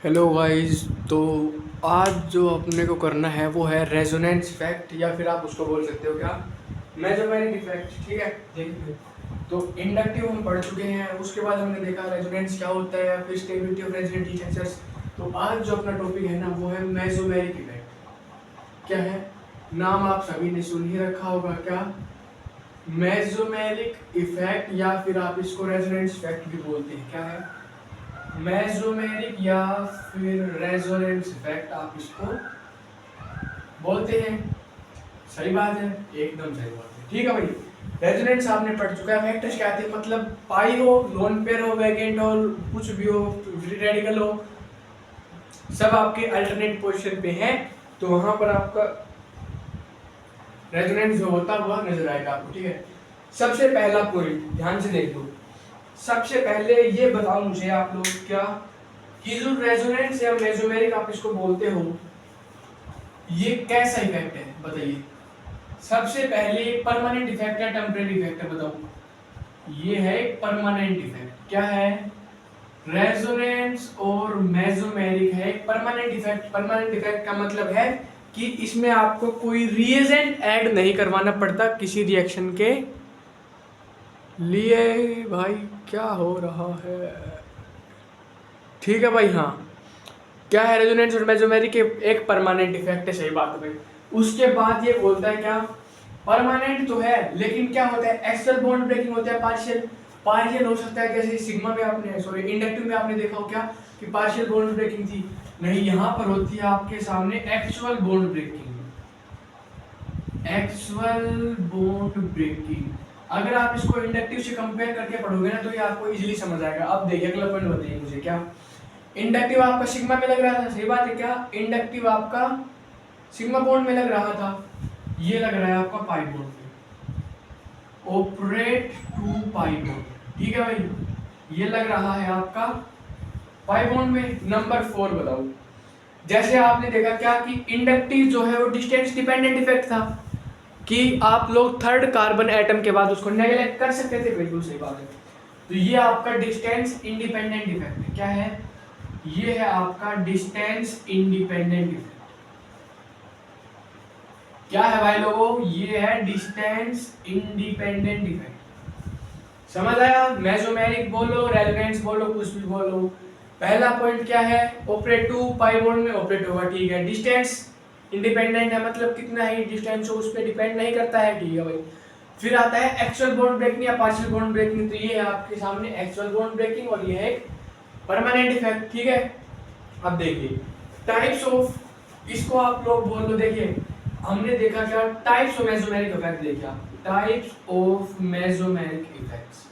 Hello guys. तो आज जो अपने को करना है वो है रेजोनेंस इफेक्ट, या फिर आप उसको बोल सकते हो क्या, मेसोमेरिक इफेक्ट। ठीक है, देखिए। तो इंडक्टिव हम पढ़ चुके हैं, उसके बाद हमने देखा रेजोनेंस क्या होता है, या फिर stability of resonant heat exchangers. तो आज जो अपना टॉपिक है ना वो है मेसोमेरिक इफेक्ट। क्या है, नाम आप सभी ने सुन ही रखा होगा, क्या, मेसोमेरिक इफेक्ट, या फिर आप इसको रेजोनेंस इफेक्ट भी बोलते हैं। क्या है, मेसोमेरिक या फिर रेजोनेंस इफेक्ट आप इसको बोलते हैं। सही बात है, एकदम सही बात है। ठीक है भाई, रेजोनेंस आपने पढ़ चुका है। फैक्टर्स क्या आते हैं, मतलब पाई हो, लोन पेयर हो, वैकेंट हो, कुछ भी हो, फ्री रेडिकल हो, सब आपके अल्टरनेट पोजीशन पे हैं। तो वहां पर आपका रेजोनेंस जो होता हुआ नजर आएगा आपको। ठीक है, सबसे पहला पॉइंट ध्यान से देख लो। सबसे पहले ये बताओ मुझे आप लोग, क्या कि जो रेजोनेंस या मेसोमेरिक आप इसको बोलते हो, ये कैसा इफेक्ट है बताइए। सबसे पहले परमानेंट इफेक्ट है, टेम्परेरी इफेक्ट है, बताओ। ये है परमानेंट इफेक्ट। क्या है, रेजोनेंस और मेसोमेरिक है परमानेंट इफेक्ट। परमानेंट इफेक्ट का मतलब है कि इसमें आपको कोई रिएजेंट ऐड नहीं करवाना पड़ता किसी रिएक्शन के लिए। भाई क्या हो रहा है, ठीक है भाई। हाँ, क्या है, रेजोनेंस और मेसोमेरिक के एक परमानेंट इफेक्ट है। सही बात है भाई। उसके बाद ये बोलता है क्या, परमानेंट तो है लेकिन क्या होता है, एक्सियल बॉन्ड ब्रेकिंग होता है, पार्शियल पार्शियल हो सकता है। जैसे सिग्मा में आपने, सॉरी, इंडक्टिव में आपने देखा हो क्या कि पार्शियल बॉन्ड ब्रेकिंग थी। नहीं, यहाँ पर होती है आपके सामने actual bond breaking. Actual bond breaking अगर आप इसको इंडक्टिव से कंपेयर करके पढ़ोगे ना तो ये आपको इजीली समझ आएगा। अब देखिए अगला पॉइंट बताइए मुझे, क्या इंडक्टिव आपका सिग्मा में लग रहा था। सही बात है, क्या इंडक्टिव आपका सिग्मा बॉन्ड में लग रहा था, ये लग रहा है आपका पाई बॉन्ड में, ऑपरेट टू पाई बॉन्ड। ठीक है भाई, ये लग रहा है आपका पाई बॉन्ड में। नंबर 4 बताओ। जैसे आपने देखा क्या कि इंडक्टिव जो है वो डिस्टेंस डिपेंडेंट इफेक्ट था, कि आप लोग थर्ड कार्बन एटम के बाद उसको नेगलेक्ट कर सकते थे। बिल्कुल सही बात है। तो ये आपका डिस्टेंस इंडिपेंडेंट इफेक्ट है। क्या है, ये है आपका डिस्टेंस इंडिपेंडेंट इफेक्ट। क्या है भाई लोगों, ये है डिस्टेंस इंडिपेंडेंट इफेक्ट। समझ आया, मेसोमेरिक बोलो, रेजोनेंस बोलो, कुछ भी बोलो। पहला पॉइंट क्या है, ऑपरेट टू पाई बॉन्ड में ऑपरेट होगा। ठीक है, डिस्टेंस इंडिपेंडेंट है, मतलब कितना ही डिस्टेंस हो उस पर डिपेंड नहीं करता है। ठीक है भाई। फिर आता है एक्चुअल बॉन्ड ब्रेकिंग या पार्शियल बॉन्ड ब्रेकिंग। तो ये है आपके सामने एक्चुअल बॉन्ड ब्रेकिंग और ये है परमानेंट इफेक्ट। ठीक है, अब देखिए टाइप्स ऑफ, इसको आप लोग बोल लो। देखिए हमने देखा क्या, टाइप्स ऑफ मेसोमेरिक इफेक्ट। देखिए types of mesomeric effects,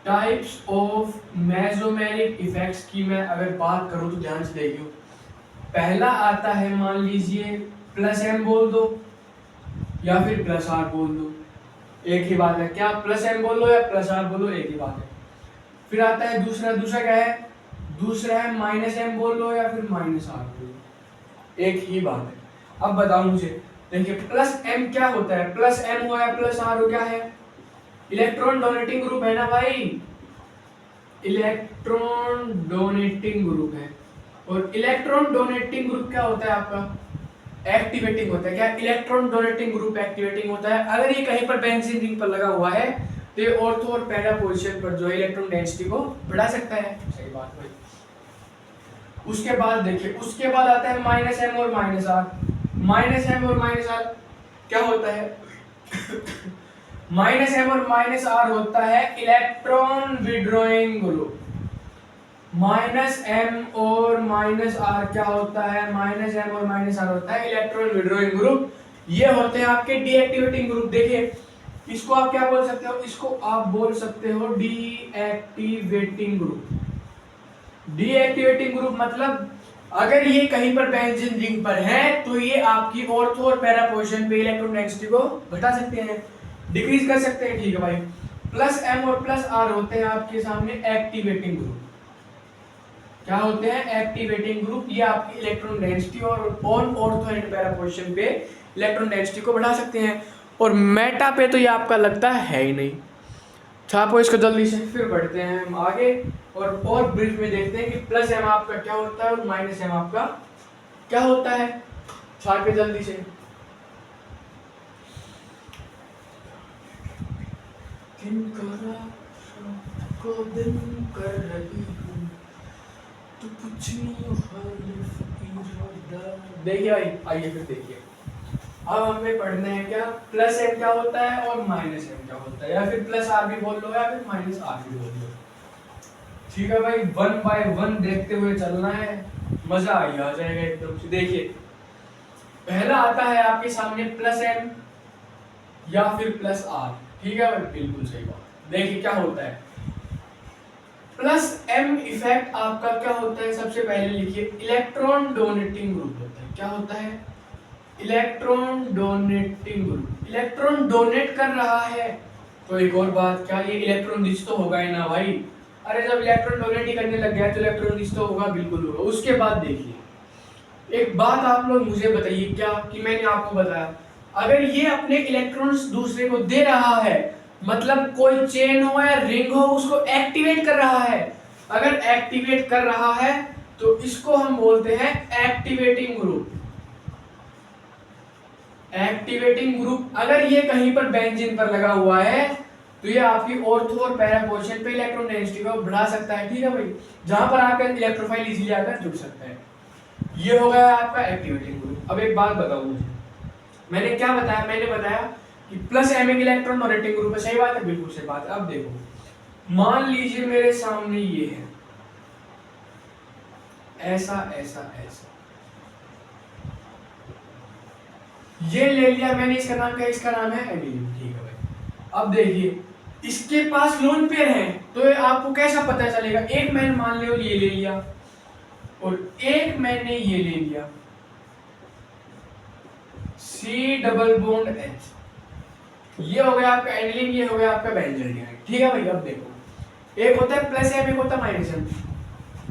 types of mesomeric effects की मैं अगर बात करूं तो ध्यान से देखिए। पहला आता है, मान लीजिए प्लस एम बोल दो या फिर प्लस आर बोल दो, एक ही बात है। क्या प्लस एम बोलो या प्लस आर बोलो, एक ही बात है। फिर आता है दूसरा, दूसरा क्या है, दूसरा है माइनस एम बोल लो या फिर माइनस आर बोल लो, एक ही बात है। अब बताओ मुझे, देखिए प्लस एम क्या होता है, प्लस एम हो या प्लस आर हो, क्या है, इलेक्ट्रॉन डोनेटिंग ग्रुप है ना भाई, इलेक्ट्रॉन डोनेटिंग ग्रुप है। और इलेक्ट्रॉन डोनेटिंग ग्रुप क्या होता है आपका, एक्टिवेटिंग होता है। क्या इलेक्ट्रॉन डोनेटिंग ग्रुप एक्टिवेटिंग होता है। अगर ये कहीं पर बेंजीन रिंग पर लगा हुआ है तो ये ऑर्थो और पैरा पोजीशन पर जो है इलेक्ट्रॉन डेंसिटी को बढ़ा सकता है। सही बात भाई। उसके बाद देखिए, उसके बाद आता है माइनस एम और माइनस आर। माइनस एम और माइनस आर क्या होता है माइनस एम और माइनस आर होता है electron withdrawing group. Minus M और माइनस आर क्या होता है, माइनस एम और माइनस आर होता है इलेक्ट्रॉन विड्रॉइंग ग्रुप। ये होते हैं आपके डीएक्टिवेटिंग ग्रुप। देखिए इसको आप क्या बोल सकते हो, इसको आप बोल सकते हो डीएक्टिवेटिंग ग्रुप। डीएक्टिवेटिंग ग्रुप मतलब अगर ये कहीं पर बेंजीन रिंग पर है तो ये आपकी ऑर्थो और पैरा पोजीशन पे इलेक्ट्रॉन डेंसिटी को घटा सकते हैं, डिक्रीज कर सकते हैं। ठीक है भाई। प्लस एम और प्लस आर होते हैं आपके सामने एक्टिवेटिंग ग्रुप। क्या होते हैं, एक्टिवेटिंग ग्रुप। ये आपकी इलेक्ट्रॉन डेंसिटी और on ortho and para position पे इलेक्ट्रॉन डेंसिटी को बढ़ा सकते हैं। और मेटा पे तो ये आपका लगता है ही नहीं। छापो इसको जल्दी से, फिर बढ़ते हैं हम आगे और ब्रीफ में देखते हैं कि प्लस एम आपका क्या होता है और माइनस एम आपका क्या होता है। छापे जल्दी से। को दिन कर रही हूँ तो कुछ देखिए भाई, आइए फिर देखिए। अब हमें पढ़ना है क्या, प्लस एम क्या होता है और माइनस एम क्या होता है, या फिर प्लस आर भी बोल लो या फिर माइनस आर भी बोल लो। ठीक है भाई, 1 बाय 1 देखते हुए चलना है, मजा आ जाएगा एकदम से। देखिए पहला आता है आपके सामने प्लस एम या फिर प्लस आर। ठीक है भाई, बिल्कुल सही बात। देखिए क्या होता है, प्लस एम इफेक्ट आपका क्या होता है, सबसे पहले लिखिए इलेक्ट्रॉन डोनेटिंग ग्रुप होता है। क्या होता है, electron donating group. Electron donate कर रहा है तो एक और बात, क्या ये इलेक्ट्रॉन रिच तो होगा ही ना भाई। अरे जब इलेक्ट्रॉन डोनेट ही करने लग गया तो इलेक्ट्रॉन रिच तो होगा, बिल्कुल होगा। उसके बाद देखिए एक बात आप लोग मुझे बताइए, क्या कि मैंने आपको बताया अगर ये अपने इलेक्ट्रॉन्स दूसरे को दे रहा है, मतलब कोई चेन हो या रिंग हो उसको एक्टिवेट कर रहा है, अगर एक्टिवेट कर रहा है तो इसको हम बोलते हैं एक्टिवेटिंग ग्रुप। एक्टिवेटिंग ग्रुप अगर ये कहीं पर बेंजीन पर लगा हुआ है तो ये आपकी ऑर्थो और पैरा पोजीशन पे इलेक्ट्रॉन डेंसिटी को बढ़ा सकता है। ठीक है भाई, जहां पर आपका इलेक्ट्रोफाइल इजीली आकर जुड़ सकता है। ये हो गया आपका एक्टिवेटिंग ग्रुप। अब एक बात बताऊं मुझे, मैंने क्या बताया, मैंने बताया कि प्लस एम एक इलेक्ट्रॉन डोनेटिंग ग्रुप है। सही बात है, बिल्कुल सही बात है। अब देखो मान लीजिए मेरे सामने ये है, ऐसा ऐसा ऐसा, ये ले लिया मैंने, इसका नाम क्या है, इसका नाम है एमिलियम। ठीक है भाई, अब देखिए इसके पास लोन पेयर है तो आपको कैसा पता चलेगा, एक मैंने मान लो ये ले लिया और एक मैंने ये ले लिया, सी डबल बॉन्ड एच, ये हो गया आपका एनिलीन, ये हो गया आपका बेंजीन। ठीक है भाई, अब देखो एक होता है प्लस एम, एक होता है माइनस एम।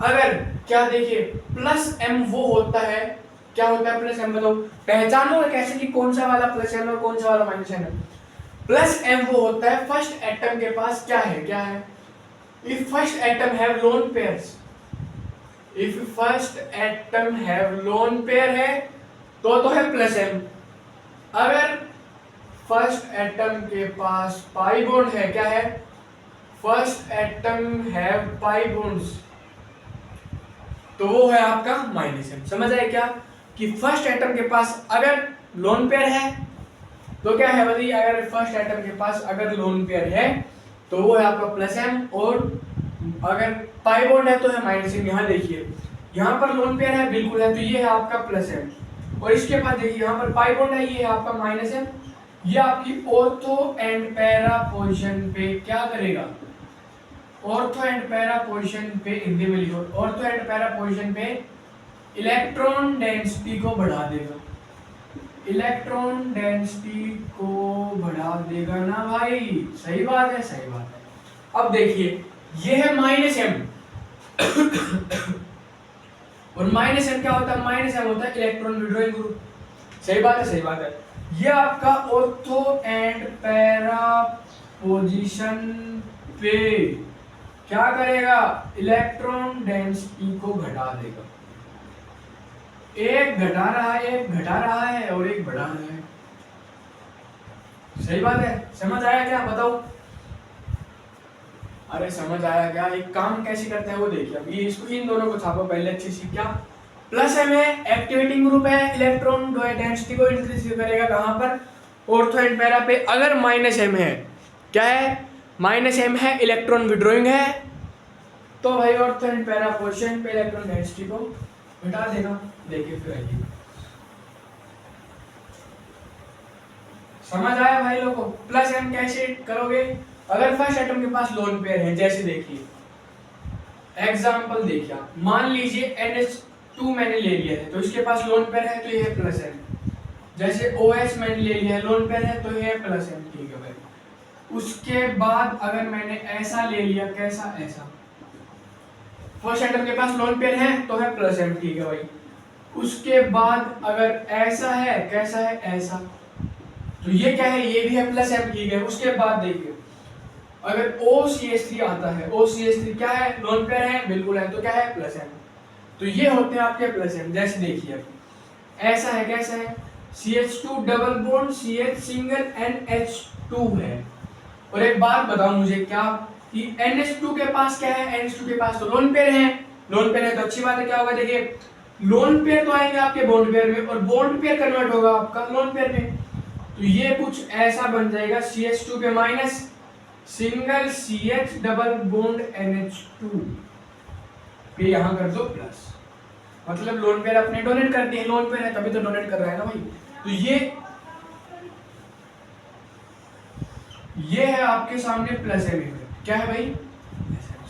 अगर क्या देखिए प्लस एम वो होता है, क्या होता है प्लस एम, बताओ पहचानो कैसे कि कौन सा वाला प्लस एम और कौन सा वाला माइनस एम है। प्लस एम वो होता है फर्स्ट एटम के पास क्या है, क्या है, if first atom have lone pairs, if first atom have lone pair है तो है प्लस एम। अगर फर्स्ट एटम के पास पाई बॉन्ड है, क्या है, first atom have pi bonds, तो वो है आपका माइनस एम। समझ आए क्या कि फर्स्ट एटम के पास अगर लोन पेयर है तो क्या है बताइए, अगर फर्स्ट एटम के पास अगर लोन पेयर है तो वो है आपका प्लस एम, और अगर पाई बॉन्ड है तो है माइनस एम। यहाँ देखिए यहाँ पर लोन पेयर है, बिल्कुल है, तो ये है आपका प्लस एम, और इसके बाद देखिए यहाँ पर पाई बॉन्ड है, ये है आपका माइनस एम। ये आपकी ऑर्थो एंड पैरा पोजीशन पे क्या करेगा, ऑर्थो एंड पैरा पोजीशन पे हिंदी में लिखो, ऑर्थो एंड पैरा पोजीशन पे इलेक्ट्रॉन डेंसिटी को बढ़ा देगा, इलेक्ट्रॉन डेंसिटी को बढ़ा देगा ना भाई। सही बात है, सही बात है। अब देखिए ये है माइनस एम और माइनस एम क्या होता है, माइनस एम होता है इलेक्ट्रॉन विड्रॉइंग ग्रुप। सही बात है, सही बात है। ये आपका ऑर्थो एंड पैरा पोजीशन पे क्या करेगा, इलेक्ट्रॉन डेंसिटी को घटा देगा। एक घटा रहा है, एक घटा रहा है और एक बढ़ा रहा है। सही बात है, समझ आया क्या, बताओ। अरे समझ आया क्या, एक काम कैसे करते हैं वो देखिए। अब ये इसको इन दोनों को छापो पहले अच्छी सी। क्या प्लस एम है, एक्टिवेटिंग ग्रुप है, इलेक्ट्रॉन डेंसिटी को इंक्रीज करेगा कहां पर, ऑर्थो एंड पैरा पे। अगर माइनस एम है, क्या है, माइनस एम है, इलेक्ट्रॉन विड्रॉइंग है, तो भाई ऑर्थो एंड पैरा पोजीशन पे इलेक्ट्रॉन डेंसिटी को घटा देगा। देखिए फिर आइए, समझ आया भाई लोगों को। प्लस एम कैसे करोगे, अगर फर्स्ट एटम के पास लोन पेयर है, जैसे देखिए एग्जांपल देखिए, मान लीजिए NH2 मैंने ले लिया है तो इसके पास लोन पेयर है तो ये है प्लस एम। जैसे OH मैंने ले लिया है, लोन पेयर है तो ये है प्लस एम। ठीक है भाई, उसके बाद अगर मैंने ऐसा ले लिया, कैसा, ऐसा, फर्स्ट एटम के पास लोन पेयर है तो है प्लस एम। ठीक है भाई, उसके बाद अगर ऐसा है, कैसा है, ऐसा, तो ये क्या है, ये भी है प्लस एम। ठीक है, उसके बाद देखिए अगर OCH3 आता है, OCH3 क्या है, लोन पेयर है, बिल्कुल है, तो क्या है, प्लस एम। तो ये होते हैं आपके प्लस एम। जैसे देखिए अब ऐसा है, कैसा है, CH2 double bond CH single NH2 है। और एक बात बताओ मुझे क्या, कि NH2 के पास क्या है, NH2 के पास तो लोन पेयर है, लोन पेयर है तो अच्छी बात है, क्या होगा देखिए, लोन पेयर तो आएंगे आपके बॉन्ड पेयर में, और बॉन्ड पेयर कन्वर्ट होगा आपका लोन पेयर में। तो ये कुछ ऐसा बन जाएगा, CH2 पे minus single CH double bond NH2 पे यहां कर दो प्लस, मतलब लोन पेयर अपने डोनेट कर दिए, लोन पेयर है तभी तो डोनेट कर रहा है ना भाई। तो ये है आपके सामने प्लस है, क्या है भाई,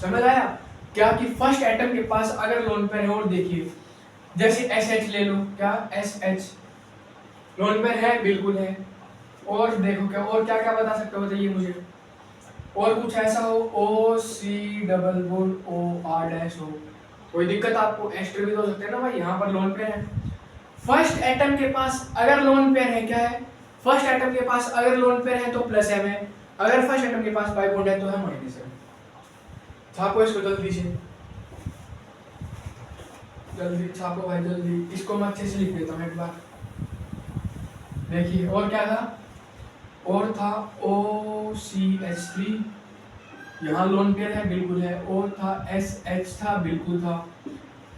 समझ आया क्या, कि फर्स्ट एटम के पास अगर लोन पेयर है, और देखिए जैसे SH ले लो, क्या SH लोन पेयर है, बिल्कुल है। और देखो क्या, और क्या क्या बता सकते हो बताइए मुझे, और कुछ ऐसा हो OC double bond OR dash हो, कोई दिक्कत आपको, एस्टर भी तो हो सकते हैं ना भाई, यहाँ पर लोन पेयर है। फर्स्ट एटम के पास अगर लोन पेयर है, क्या है, फर्स्ट एटम के पास अगर लोन पेयर है तो प्लस एम है, अगर फर्स्ट एटम के पास बाई बॉन्ड है तो है माइनस एम। छापो इसको जल्दी से, जल्दी छापो भाई जल्दी, इसको मैं अच्छे से लिख देता हूँ एक बार। देखिए और क्या था, और था OCH3, यहाँ लोन पेयर है, बिल्कुल है, और था SH था, बिल्कुल था,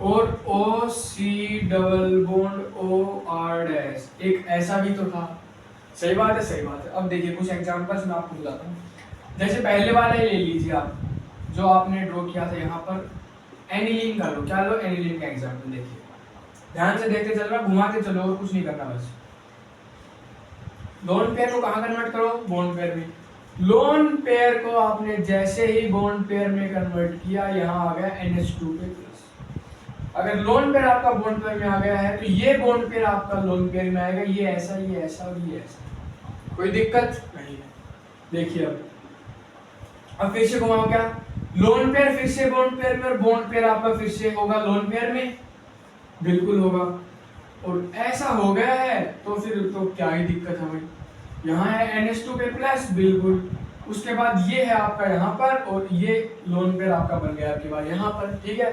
और OC double bond OR dash एक ऐसा भी तो था, सही बात है, सही बात है। अब देखिए कुछ एग्जांपल्स मैं आपको बताता हूँ, जैसे पहले वाला ही ले लीजिए आप, जो आपने ड्रॉ किया था यहाँ पर, एनिलीन का लो, क्या लो, एनिलीन का एग्जांपल देखिए, ध्यान से देखते चलना, घुमाते चलो, और कुछ नहीं करना, बस लोन पेयर को कहाँ कन्वर्ट करो, बॉन्ड पेयर में। लोन पेयर को आपने जैसे ही बॉन्ड पेयर में कन्वर्ट किया, यहाँ आ गया NH2 पे प्लस। अगर लोन पेयर आपका बॉन्ड पेयर में आ गया है तो ये बॉन्ड पेयर आपका लोन पेयर में आएगा, ये ऐसा, ये ऐसा और ये ऐसा, कोई दिक्कत नहीं है। देखिए अब फिर से घुमाओ, क्या लोन पेयर फिर से बॉन्ड पेयर में, और बॉन्ड पेयर आपका फिर से होगा लोन पेयर में, बिल्कुल होगा। और ऐसा हो गया है तो फिर तो क्या ही दिक्कत है भाई, यहाँ है NH2 पे प्लस, बिल्कुल, उसके बाद ये है आपका यहाँ पर, और ये लोन पेयर आपका बन गया आपके बाद यहाँ पर, ठीक है।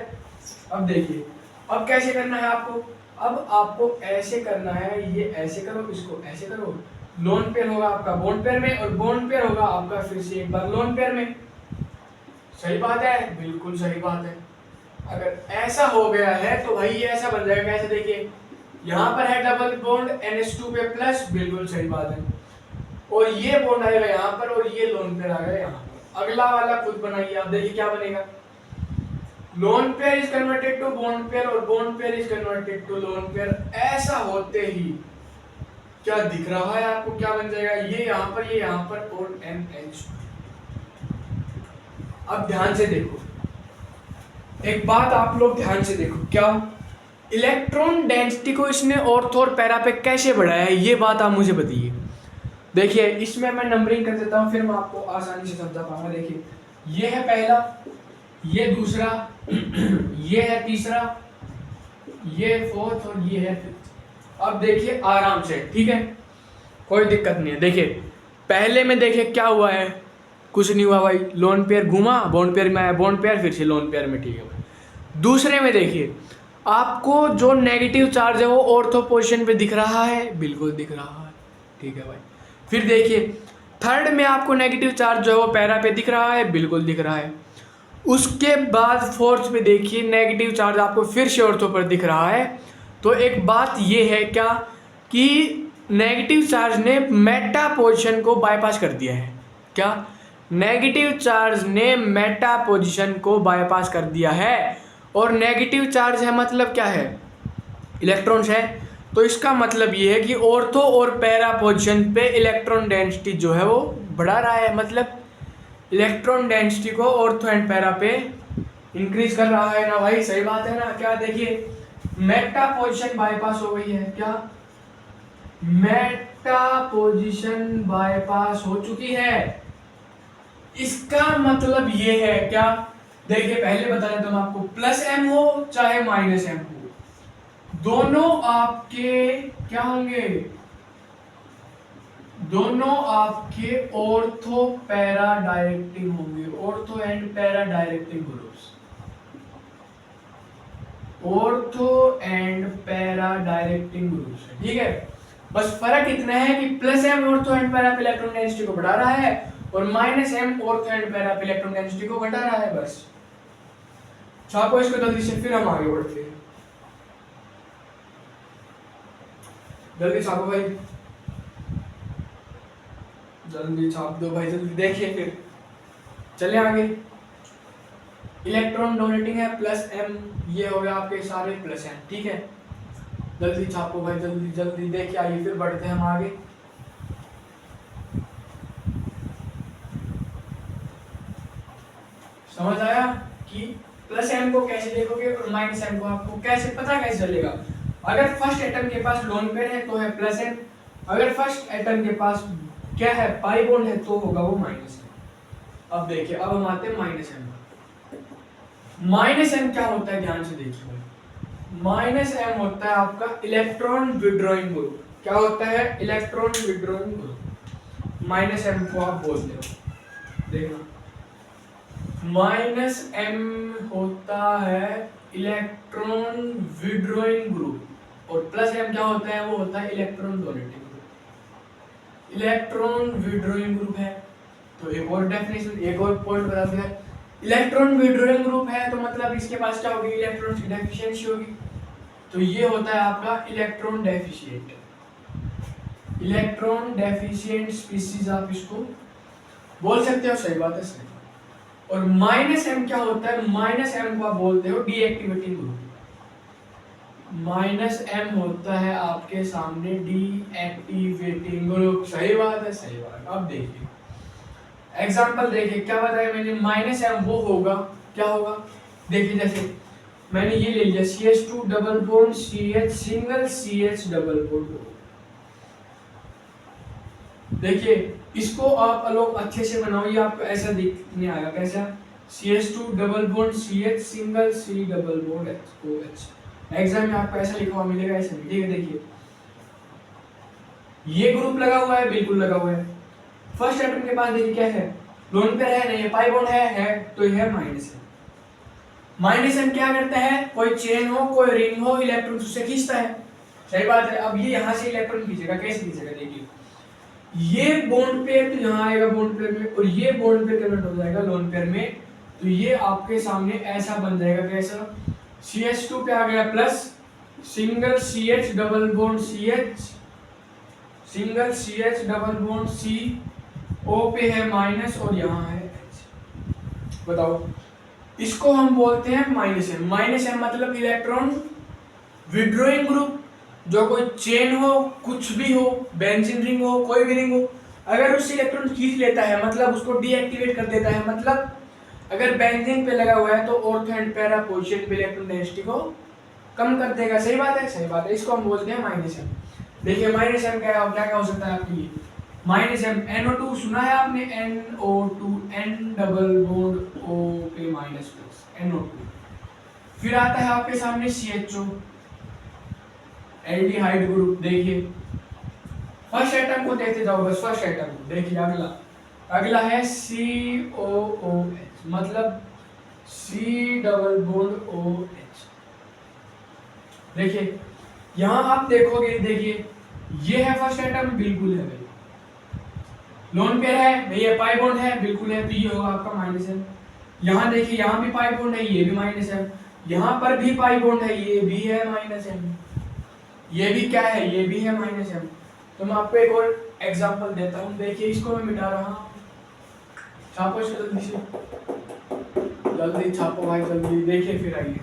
अब देखिए अब कैसे करना है आपको, अब आपको ऐसे करना है, ये ऐसे करो, इसको ऐसे करो, लोन पेयर होगा आपका बॉन्ड पेयर में, और बॉन्ड पेयर होगा आपका फिर से एक बार लोन पेयर में, सही बात है, बिल्कुल सही बात है। अगर ऐसा हो गया है तो भाई ये ऐसा बन जाएगा, कैसे देखिए, यहाँ पर है डबल बॉन्ड NH2 पे प्लस, बिल्कुल सही बात है, और ये बॉन्ड आएगा यहाँ पर, और ये लोन पेयर आ गया यहाँ पर। अगला वाला खुद बनाइए आप, देखिए क्या बनेगा, lone pair is converted to bond pair, और bond pair is converted to lone pair. ऐसा होते ही क्या दिख रहा है आपको, क्या बन जाएगा, ये यहाँ पर, ये यहाँ पर, और NH। अब ध्यान से देखो, एक बात आप लोग ध्यान से देखो, क्या इलेक्ट्रॉन डेंसिटी को इसने ऑर्थो और पैरा पे कैसे बढ़ाया है, ये बात आप मुझे बताइए। देखिए इसमें मैं नंबरिंग कर देता हूँ, फिर मैं आपको आसानी से समझा पाऊंगा। देखिए ये है पहला, ये दूसरा, ये है तीसरा, ये फोर्थ, और ये है फिफ्थ। अब देखिए आराम से, ठीक है, कोई दिक्कत नहीं है। देखिए पहले में देखिए क्या हुआ है, कुछ नहीं हुआ भाई, लोन पेयर घूमा, बॉन्ड पेयर में आया, बॉन्ड पेयर फिर से लोन पेयर में, ठीक है भाई। दूसरे में देखिए आपको जो नेगेटिव चार्ज है वो ऑर्थो पोजीशन पे दिख रहा है, बिल्कुल दिख रहा है, ठीक है भाई। फिर देखिए थर्ड में आपको नेगेटिव चार्ज जो है वो पैरा पे दिख रहा है, बिल्कुल दिख रहा है। उसके बाद फोर्थ में देखिए नेगेटिव चार्ज आपको फिर से ऑर्थो पर दिख रहा है। तो एक बात ये है क्या, कि नेगेटिव चार्ज ने मेटा पोजीशन को बाईपास कर दिया है, क्या नेगेटिव चार्ज ने मेटा पोजीशन को बाईपास कर दिया है। और नेगेटिव चार्ज है मतलब क्या है, इलेक्ट्रॉन्स है, तो इसका मतलब ये है कि ऑर्थो और पैरा पोजीशन पे इलेक्ट्रॉन डेंसिटी जो है वो बढ़ा रहा है, मतलब इलेक्ट्रॉन डेंसिटी को ऑर्थो एंड पैरा पे इंक्रीज कर रहा है ना भाई, सही बात है ना। क्या देखिए मेटा पोजीशन बाईपास हो गई है, क्या मेटा पोजीशन बाईपास हो चुकी है। इसका मतलब ये है क्या, देखिए पहले बता देता हूं आपको, प्लस एम हो चाहे माइनस एम हो, दोनों आपके क्या होंगे, दोनों आपके ऑर्थो पैरा डायरेक्टिंग होंगे, ortho and para directing groups, ortho and para directing groups, ठीक है। बस फर्क इतना है कि plus M ortho and para पे इलेक्ट्रॉन डेंसिटी को बढ़ा रहा है और minus M ortho and para पे इलेक्ट्रॉन डेंसिटी को घटा रहा है, बस। छापो इसको जल्दी से, फिर हम आगे बढ़ते हैं। जल्दी छापो भाई, जल्दी छाप दो भाई, जल्दी देखिए, फिर चले आगे। इलेक्ट्रॉन डोनेटिंग है प्लस एम, ये हो गया आपके सारे प्लस एम, ठीक है। जल्दी छापो भाई, जल्दी जल्दी देखिए, आइए फिर बढ़ते हैं हम आगे। समझ आया कि प्लस एम को कैसे देखोगे और माइनस एम को आपको कैसे पता कैसे चलेगा। अगर फर्स्ट एटम के पास लोन पेयर है तो है प्लस एम, अगर फर्स्ट एटम के पास क्या है पाई बॉन्ड है तो होगा वो माइनस एम। अब देखिए, अब हम आते हैं माइनस एम। माइनस एम क्या होता है, ध्यान से देखिए। माइनस एम होता है आपका इलेक्ट्रॉन विड्रॉइंग ग्रुप। क्या होता है, electron withdrawing group. Minus M को आप बोलते हो, देखना, माइनस एम होता है इलेक्ट्रॉन विड्रॉइंग ग्रुप और प्लस एम क्या होता है, वो होता है electron donating group. Electron withdrawing group है तो एक और डेफिनेशन, एक और पॉइंट बता दिया, इलेक्ट्रॉन विड्रॉइंग ग्रुप है तो मतलब इसके पास क्या होगी, इलेक्ट्रॉन की डेफिशिएंसी होगी, तो ये होता है आपका electron deficient. Electron deficient species आप इसको बोल सकते हो, सही बात है, सही। और माइनस एम क्या होता है, माइनस एम को आप बोलते हो डीएक्टिवेटिंग ग्रुप। माइनस एम होता है आपके सामने डीएक्टिवेटिंग ग्रुप, सही बात है, सही बात। अब देखिए एग्जांपल, देखिए क्या बताया मैंने, माइनस एम वो होगा, क्या होगा, देखिए जैसे मैंने ये ले लिया CH2 double bond CH single CH double bond. देखिए इसको आप अलग अच्छे से बनाओ, ये आपको ऐसा दिखने आएगा, कैसा, CH2 double bond CH single C double bond OH। Exam में आपको ऐसा लिखा हुआ मिलेगा, ऐसा नहीं, ठीक है। देखिए ये ग्रुप लगा हुआ है, बिल्कुल लगा हुआ है। फर्स्ट एटम के पास देखिए क्या है, लोन पेयर है नहीं, पाई बॉन्ड है तो यह है माइनस एम। माइनस एम क्या करता है, कोई चेन हो कोई रिंग हो, इलेक्ट्रॉन उससे खींचता है, सही बात है। अब ये यहाँ से इलेक्ट्रॉन खींचेगा, कैसे खींचेगा, देखिए ये बॉन्ड पेयर तो यहाँ आएगा बॉन्ड पेयर में और ये बॉन्ड पेयर कन्वर्ट हो जाएगा लोन पेयर में, तो ये आपके सामने ऐसा बन जाएगा, कैसा, CH2 पे आ गया plus single CH double bond CH single CH double bond C, O पे है माइनस और यहाँ है H। बताओ, इसको हम बोलते हैं माइनस एम। माइनस एम मतलब इलेक्ट्रॉन विड्रॉइंग ग्रुप, जो कोई चेन हो, कुछ भी हो, बेंजीन रिंग हो, कोई भी रिंग हो, अगर उससे इलेक्ट्रॉन खींच लेता है मतलब उसको डीएक्टिवेट कर देता है, मतलब अगर बेंजीन पे लगा हुआ है तो ऑर्थो एंड पैरा पोजीशन पे इलेक्ट्रॉन डेंसिटी को कम कर देगा, सही बात है, सही बात है। इसको हम बोलते हैं माइनस एम। देखिए माइनस एम क्या हो सकता है आपके लिए, माइनस एम NO2 सुना है आपने, NO2 N double bond O पे माइनस प्लस NO2। फिर आता है आपके सामने CHO एल्डिहाइड ग्रुप। देखिए फर्स्ट एटम को देखते जाओ, बस फर्स्ट एटम को देखिए। अगला है COOH मतलब C डबल बॉन्ड OH। देखिए यहां आप देखोगे, देखिए ये है फर्स्ट एटम, बिल्कुल है भाई, लोन पेयर है नहीं है, पाई बॉन्ड है, बिल्कुल है, तो ये होगा आपका माइनस एम। यहाँ देखिए यहाँ भी पाई बॉन्ड है, ये भी माइनस एम, यहाँ पर भी पाई बॉन्ड है, ये भी है माइनस एम, ये भी क्या है, ये भी है माइनस एम। तो मैं आपको एक और एग्जांपल देता हूँ, देखिए इसको मैं मिटा रहा हूँ, छापो इसको जल्दी से, जल्दी छापो भाई जल्दी, देखिए फिर आइए।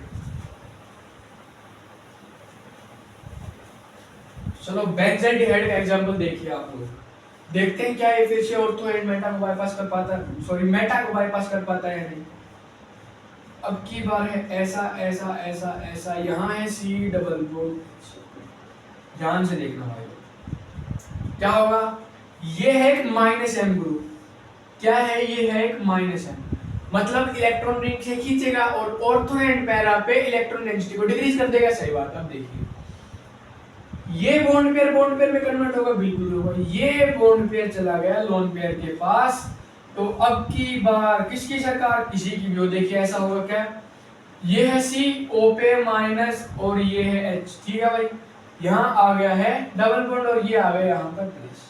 चलो बेंजाल्डिहाइड का एग्जांपल देखिए आप लोग, देखते हैं क्या ये फिर से ऑर्थो एंड मेटा को बाईपास कर पाता है, सॉरी मेटा को बाईपास कर पाता है या नहीं। अब की बार है ऐसा ऐसा ऐसा ऐसा, यहाँ है C डबल बॉन्ड, ध्यान से देखना भाई क्या होगा, ये है एक माइनस एम ग्रुप, क्या है, ये है एक माइनस एम, मतलब इलेक्ट्रॉन रिंग से खींचेगा और ऑर्थो एंड पैरा पे इलेक्ट्रॉन डेंसिटी को डिक्रीज कर देगा, सही बात। अब देखिए ये बॉन्ड पेयर में कन्वर्ट होगा, बिल्कुल होगा। ये बॉन्ड पेयर चला गया लोन पेयर के पास, तो अब की बार किसकी सरकार, किसी की भी हो। देखिए ऐसा होगा क्या, ये है सी ओ पे माइनस और ये है एच, ठीक है भाई। यहाँ आ गया है डबल बॉन्ड और ये आ गया यहाँ पर प्लस।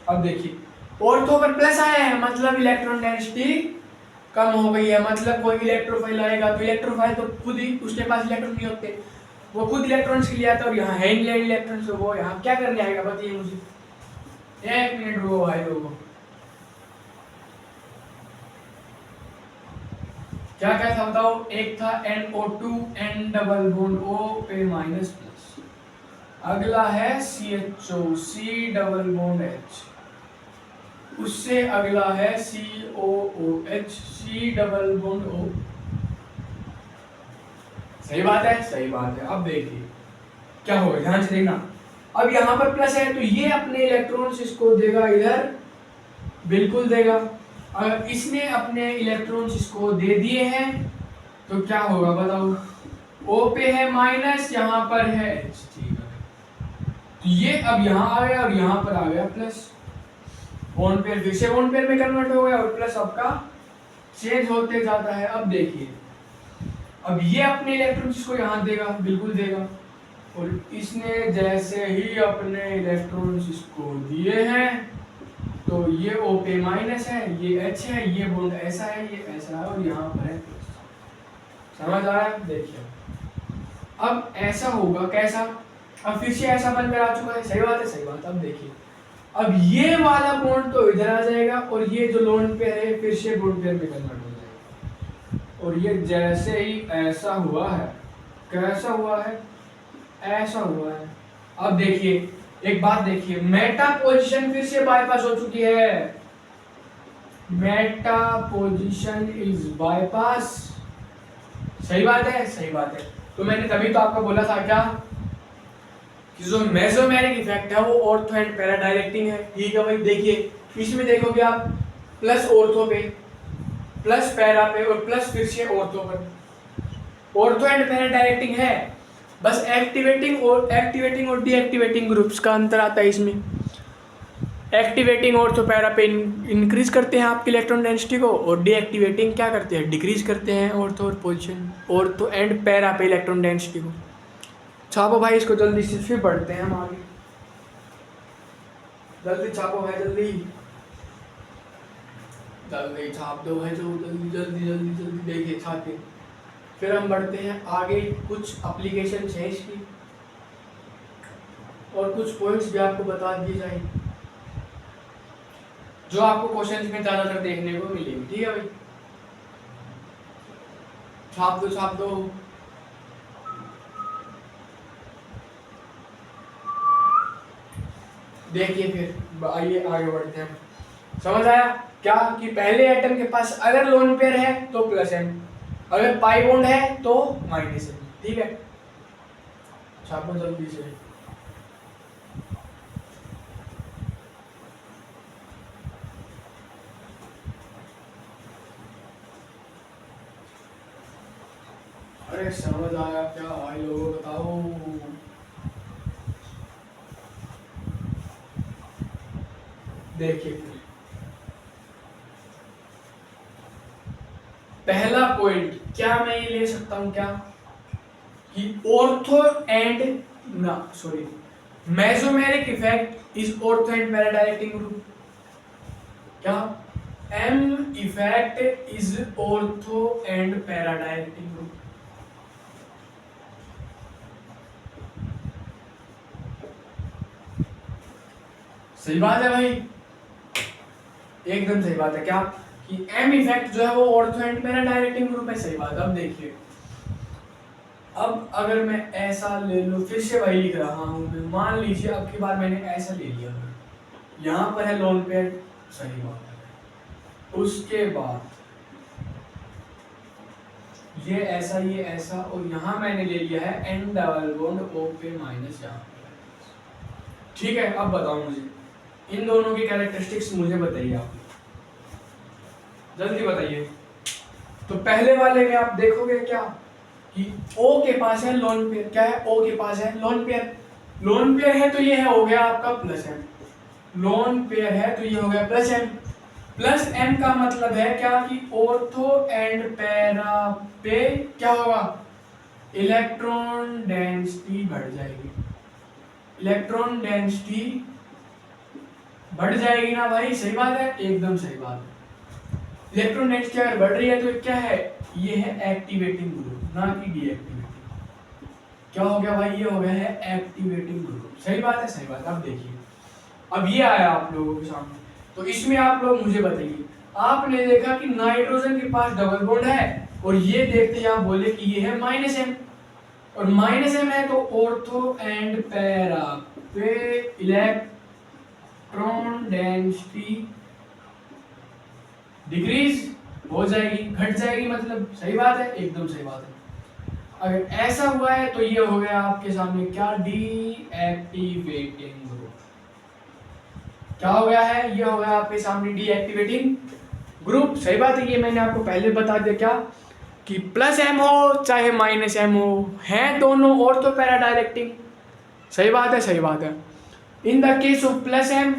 अब देखिए ऑर्थो पर प्लस आया है, मतलब इलेक्ट्रॉन डेंसिटी कम हो गई है, मतलब कोई इलेक्ट्रोफाइल आएगा तो इलेक्ट्रोफाइल तो खुद ही उसके पास इलेक्ट्रॉन नहीं होते, वो खुद इलेक्ट्रॉन्स के लिए आता है, और यहाँ है नहीं इलेक्ट्रॉन्स, तो वो यहाँ क्या करने आएगा बताइए मुझे। एक मिनट रुको भाई लोगों, क्या क्या था बताओ। एक था NO2 N double bond O पे माइनस प्लस, अगला है CHO C double bond H, उससे अगला है COOH C double bond O। सही बात है, सही बात है। अब देखिए क्या होगा, ध्यान से देखना। अब यहाँ पर प्लस है तो ये अपने इलेक्ट्रॉन्स इसको देगा इधर, बिल्कुल देगा। अगर इसने अपने इलेक्ट्रॉन्स इसको दे दिए हैं तो क्या होगा बताओ। O पे है माइनस, यहाँ पर है H, ठीक है। तो ये अब यहाँ आ गया और यहाँ पर आ गया प्लस, बॉन्ड पेयर फिर से बॉन्ड पेयर में कन्वर्ट हो गया और प्लस आपका चेंज होते जाता है। अब देखिए अब ये अपने इलेक्ट्रॉन्स इसको यहाँ देगा, बिल्कुल देगा, और इसने जैसे ही अपने इलेक्ट्रॉन्स इसको दिए हैं तो ये O पे माइनस है, ये H है, ये बॉन्ड ऐसा है, ये ऐसा है, और यहाँ पर है प्लस। समझ आया? देखिए अब ऐसा होगा कैसा, अब फिर से ऐसा बनकर आ चुका है। सही बात है, सही बात। अब देखिए अब ये वाला बॉन्ड तो इधर आ जाएगा और ये जो लोन पेयर है फिर से बॉन्ड पेयर में कन्वर्ट हो जाएगा, और ये जैसे ही ऐसा हुआ है, कैसा हुआ है, ऐसा हुआ है। अब देखिए एक बात देखिए, मेटा पोजीशन फिर से बाईपास हो चुकी है, मेटा पोजीशन इज बाईपास। सही बात है, सही बात है। तो मैंने तभी तो आपको बोला था क्या कि जो मेसोमेरिक इफेक्ट है वो ऑर्थो एंड पैरा डायरेक्टिंग है, ठीक है भाई। देखिए इसमें देखोगे आप प्लस ऑर्थो पे, प्लस पैरा पे, और प्लस फिर से ऑर्थो पर। ऑर्थो एंड पैरा डायरेक्टिंग है, बस एक्टिवेटिंग और डीएक्टिवेटिंग ग्रुप्स का अंतर आता है इसमें। एक्टिवेटिंग ऑर्थो पैरा पे इंक्रीज करते हैं आपकी इलेक्ट्रॉन डेंसिटी को, और डीएक्टिवेटिंग क्या करते हैं, डिक्रीज करते हैं ऑर्थो और पोजीशन, ऑर्थो एंड पैरा पे इलेक्ट्रॉन डेंसिटी को। छापो भाई इसको जल्दी से, फिर बढ़ते हैं हम आगे। जल्दी छापो भाई, जल्दी जल्दी छाप दो भाई, जो जल्दी जल्दी जल्दी जल्दी देखिए छाप के, फिर हम बढ़ते हैं आगे। कुछ एप्लीकेशन है इसकी और कुछ पॉइंट्स भी आपको बता दिए जाएंगे जो आपको क्वेश्चन में ज्यादातर देखने को मिलेंगे, ठीक है भाई। छाप दो, छाप दो। देखिए फिर आइए आगे बढ़ते हैं। समझ आया क्या कि पहले एटम के पास अगर लोन पेयर है तो प्लस एम, अगर पाई बॉन्ड है तो माइनस एम, ठीक है। छापो जल्दी से। अरे समझ आया क्या भाई लोगों, बताओ। देखिए पहला पॉइंट क्या मैं ये ले सकता हूं क्या कि ऑर्थो एंड ना sorry mesomeric effect is ortho and para directing group. क्या M effect is ortho and para directing group. सही बात है भाई, एकदम सही बात है क्या कि एम इफेक्ट जो है वो ortho and para directing group है। सही बात है। अब देखिए अब अगर मैं ऐसा ले लूं, फिर से वही लिख रहा हूं मैं, मान लीजिए अब की बार मैंने ऐसा ले लिया, यहाँ पर है लोन पेयर, सही बात है। उसके बाद ये ऐसा, ये ऐसा, और यहाँ मैंने ले लिया है एन डबल बॉन्ड O पे माइनस यहाँ, ठीक है। अब बताओ मुझे इन दोनों की कैरेक्टरिस्टिक्स मुझे बताइए आप, जल्दी बताइए। तो पहले वाले में आप देखोगे क्या कि O के पास है लोन पेयर, क्या है, O के पास है लोन पेयर, लोन पेयर है तो ये हो गया आपका प्लस एम, लोन पेयर है तो ये हो गया प्लस एम। प्लस एम का मतलब है क्या कि ऑर्थो एंड पैरा पे क्या होगा, इलेक्ट्रॉन डेंसिटी बढ़ जाएगी, इलेक्ट्रॉन डेंसिटी बढ़ जाएगी ना भाई, सही बात है, एकदम सही बात है। इलेक्ट्रॉन डेंसिटी अगर बढ़ रही है तो क्या है, ये है एक्टिवेटिंग ग्रुप ना कि डीएक्टिवेटिंग। क्या हो गया भाई, ये हो गया है एक्टिवेटिंग ग्रुप, सही बात है, सही बात है। अब देखिए, अब ये आया आप लोगों के सामने, तो इसमें आप लोग मुझे बताइए, आपने देखा कि नाइट्रोजन के पास डबल बॉन्ड है और ये देखते ही आप बोले कि ये है माइनस एम, और माइनस एम है तो ऑर्थो एंड पैरा पे इलेक्ट्रॉन डेंसिटी डिक्रीज हो जाएगी, घट जाएगी, मतलब सही बात है, एकदम सही बात है। अगर ऐसा हुआ है तो ये हो गया आपके सामने क्या, डीएक्टिवेटिंग ग्रुप। क्या हो गया है, ये हो गया आपके सामने डीएक्टिवेटिंग ग्रुप, सही बात है। ये मैंने आपको पहले बता दिया क्या, कि प्लस एम हो चाहे माइनस एम हो, हैं दोनों ऑर्थो पैरा डायरेक्टिंग, सही बात है, सही बात है। In the case of plus M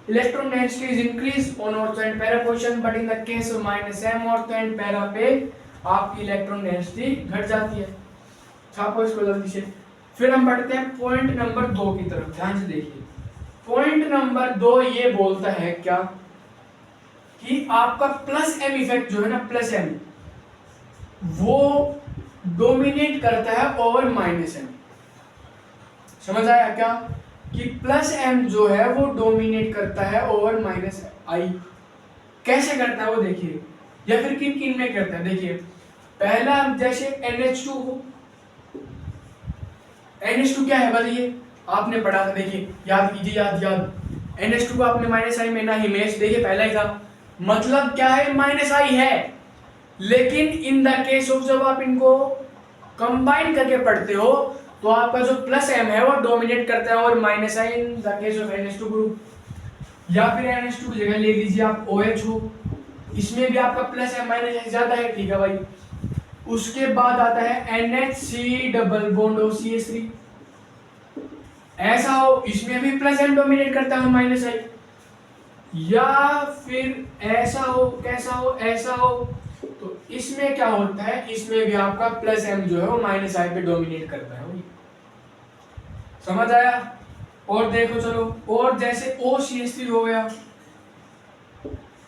electron density is increase on ortho and para position, but in the case of minus M ortho and para पे आपकी इलेक्ट्रॉन डेंसिटी घट जाती है। छापो इसको जल्दी से। फिर हम बढ़ते हैं पॉइंट नंबर 2 की तरफ, ध्यान से देखिए। पॉइंट नंबर 2 ये बोलता है क्या, कि आपका प्लस एम इफेक्ट जो है ना, प्लस एम वो डोमिनेट करता है ओवर माइनस एम। समझ आया क्या, कि प्लस एम जो है वो डोमिनेट करता है ओवर माइनस आई। कैसे करता है वो देखिए, या फिर किन किन में करता है देखिए। पहला जैसे NH2 को, NH2 क्या है बताइए, आपने पढ़ा था, देखिए याद कीजिए, याद NH2 को आपने माइनस आई में ना इमेज देखिए पहला ही था, मतलब क्या है, माइनस आई है। लेकिन इन द केस ऑफ जब आप इनको कंबाइन करके पढ़ते हो तो आपका जो प्लस एम है वो डोमिनेट करता है और minus I in the case of NH2 group. या फिर NH2 की जगह ले लीजिए आप OH हो, इसमें भी आपका प्लस एम माइनस आई ज्यादा है, ठीक है भाई। उसके बाद आता है NHC डबल बॉन्ड OCH3, ऐसा हो, इसमें भी प्लस एम डोमिनेट करता है और माइनस आई। या फिर ऐसा हो, कैसा हो, ऐसा हो, तो इसमें क्या होता है, इसमें भी आपका प्लस एम जो है वो माइनस आई पे डोमिनेट करता है। समझ आया। और देखो चलो, और जैसे OCH3 हो गया,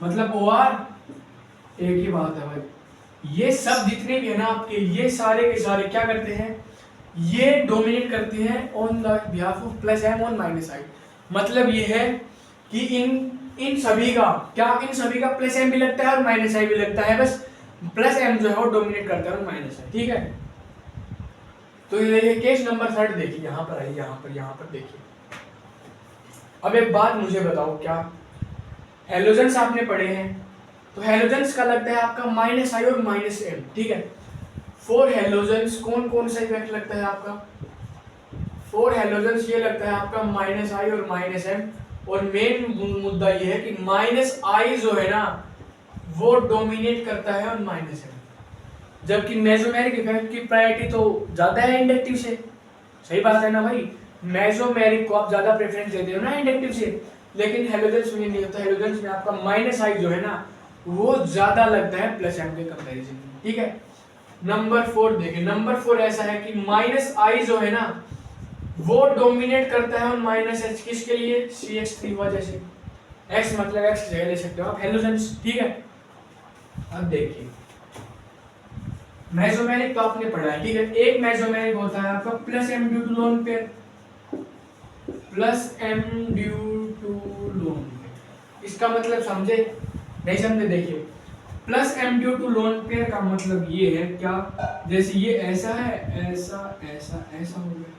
मतलब OR, एक ही बात है भाई, ये सब जितने भी है ना आपके, ये सारे के सारे क्या करते हैं, ये डोमिनेट करते हैं on the behalf of plus M on minus I. मतलब ये है कि इन सभी का क्या, इन सभी का प्लस एम भी लगता है और माइनस आई भी लगता है, बस प्लस एम जो है वो डोमिनेट करता है और माइनस आई, ठीक है। तो ये केस नंबर 3 देखिए, यहाँ पर आइए, यहाँ पर देखिए। अब एक बात मुझे बताओ, क्या हेलोजेंस आपने पढ़े हैं, तो हेलोजेंस का लगता है आपका माइनस आई और माइनस एम, ठीक है। 4 हेलोजेंस कौन कौन सा इफेक्ट लगता है आपका, 4 हेलोजेंस ये लगता है आपका माइनस आई और माइनस एम। और मेन मुद्दा ये है कि माइनस आई जो है ना वो डोमिनेट करता है और माइनस एम, जबकि मेसोमेरिक इफेक्ट की प्रायोरिटी तो ज्यादा है इंडक्टिव से, सही बात है ना भाई। मेसोमेरिक को आप ज्यादा प्रेफरेंस देते हो ना इंडक्टिव से, लेकिन हेलोजेंस में नहीं होता। हेलोजेंस में आपका माइनस आई जो है ना वो ज्यादा लगता है प्लस एम के कंपैरिजन में, ठीक है। नंबर 4 देखिए, नंबर 4 ऐसा है कि माइनस आई जो है ना वो डोमिनेट करता है और माइनस एच, किसके लिए, CH3 वजह से। एक्स मतलब एक्स जगह ले सकते हो आप, हेलोजेंस, ठीक है। अब देखिए मेसोमेरिक तो आपने पढ़ा है, ठीक है। एक मेसोमेरिक होता है आपका plus M due to lone pair, plus M due to lone pair. इसका मतलब समझे, नहीं समझे, देखिए plus M due to lone pair का मतलब ये है क्या, जैसे ये ऐसा है, ऐसा ऐसा ऐसा हो गया,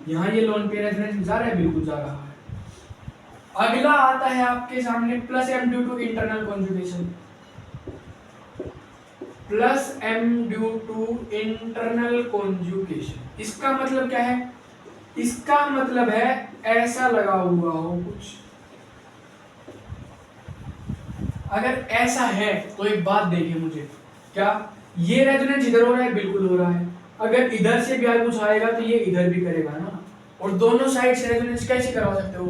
यहाँ ये लोन पेयर रेजोनेंस जा रहा है, बिल्कुल जा रहा है। अगला आता है आपके सामने plus M due to internal conjugation, plus M due to internal conjugation. इसका मतलब क्या है, इसका मतलब है ऐसा लगा हुआ हो कुछ। अगर ऐसा है तो एक बात देखिए मुझे, क्या ये रेजोनेंस इधर हो रहा है, बिल्कुल हो रहा है। अगर इधर से भी कुछ आएगा तो ये इधर भी करेगा ना, और दोनों साइड से रेजोनेंस कैसे करवा सकते हो,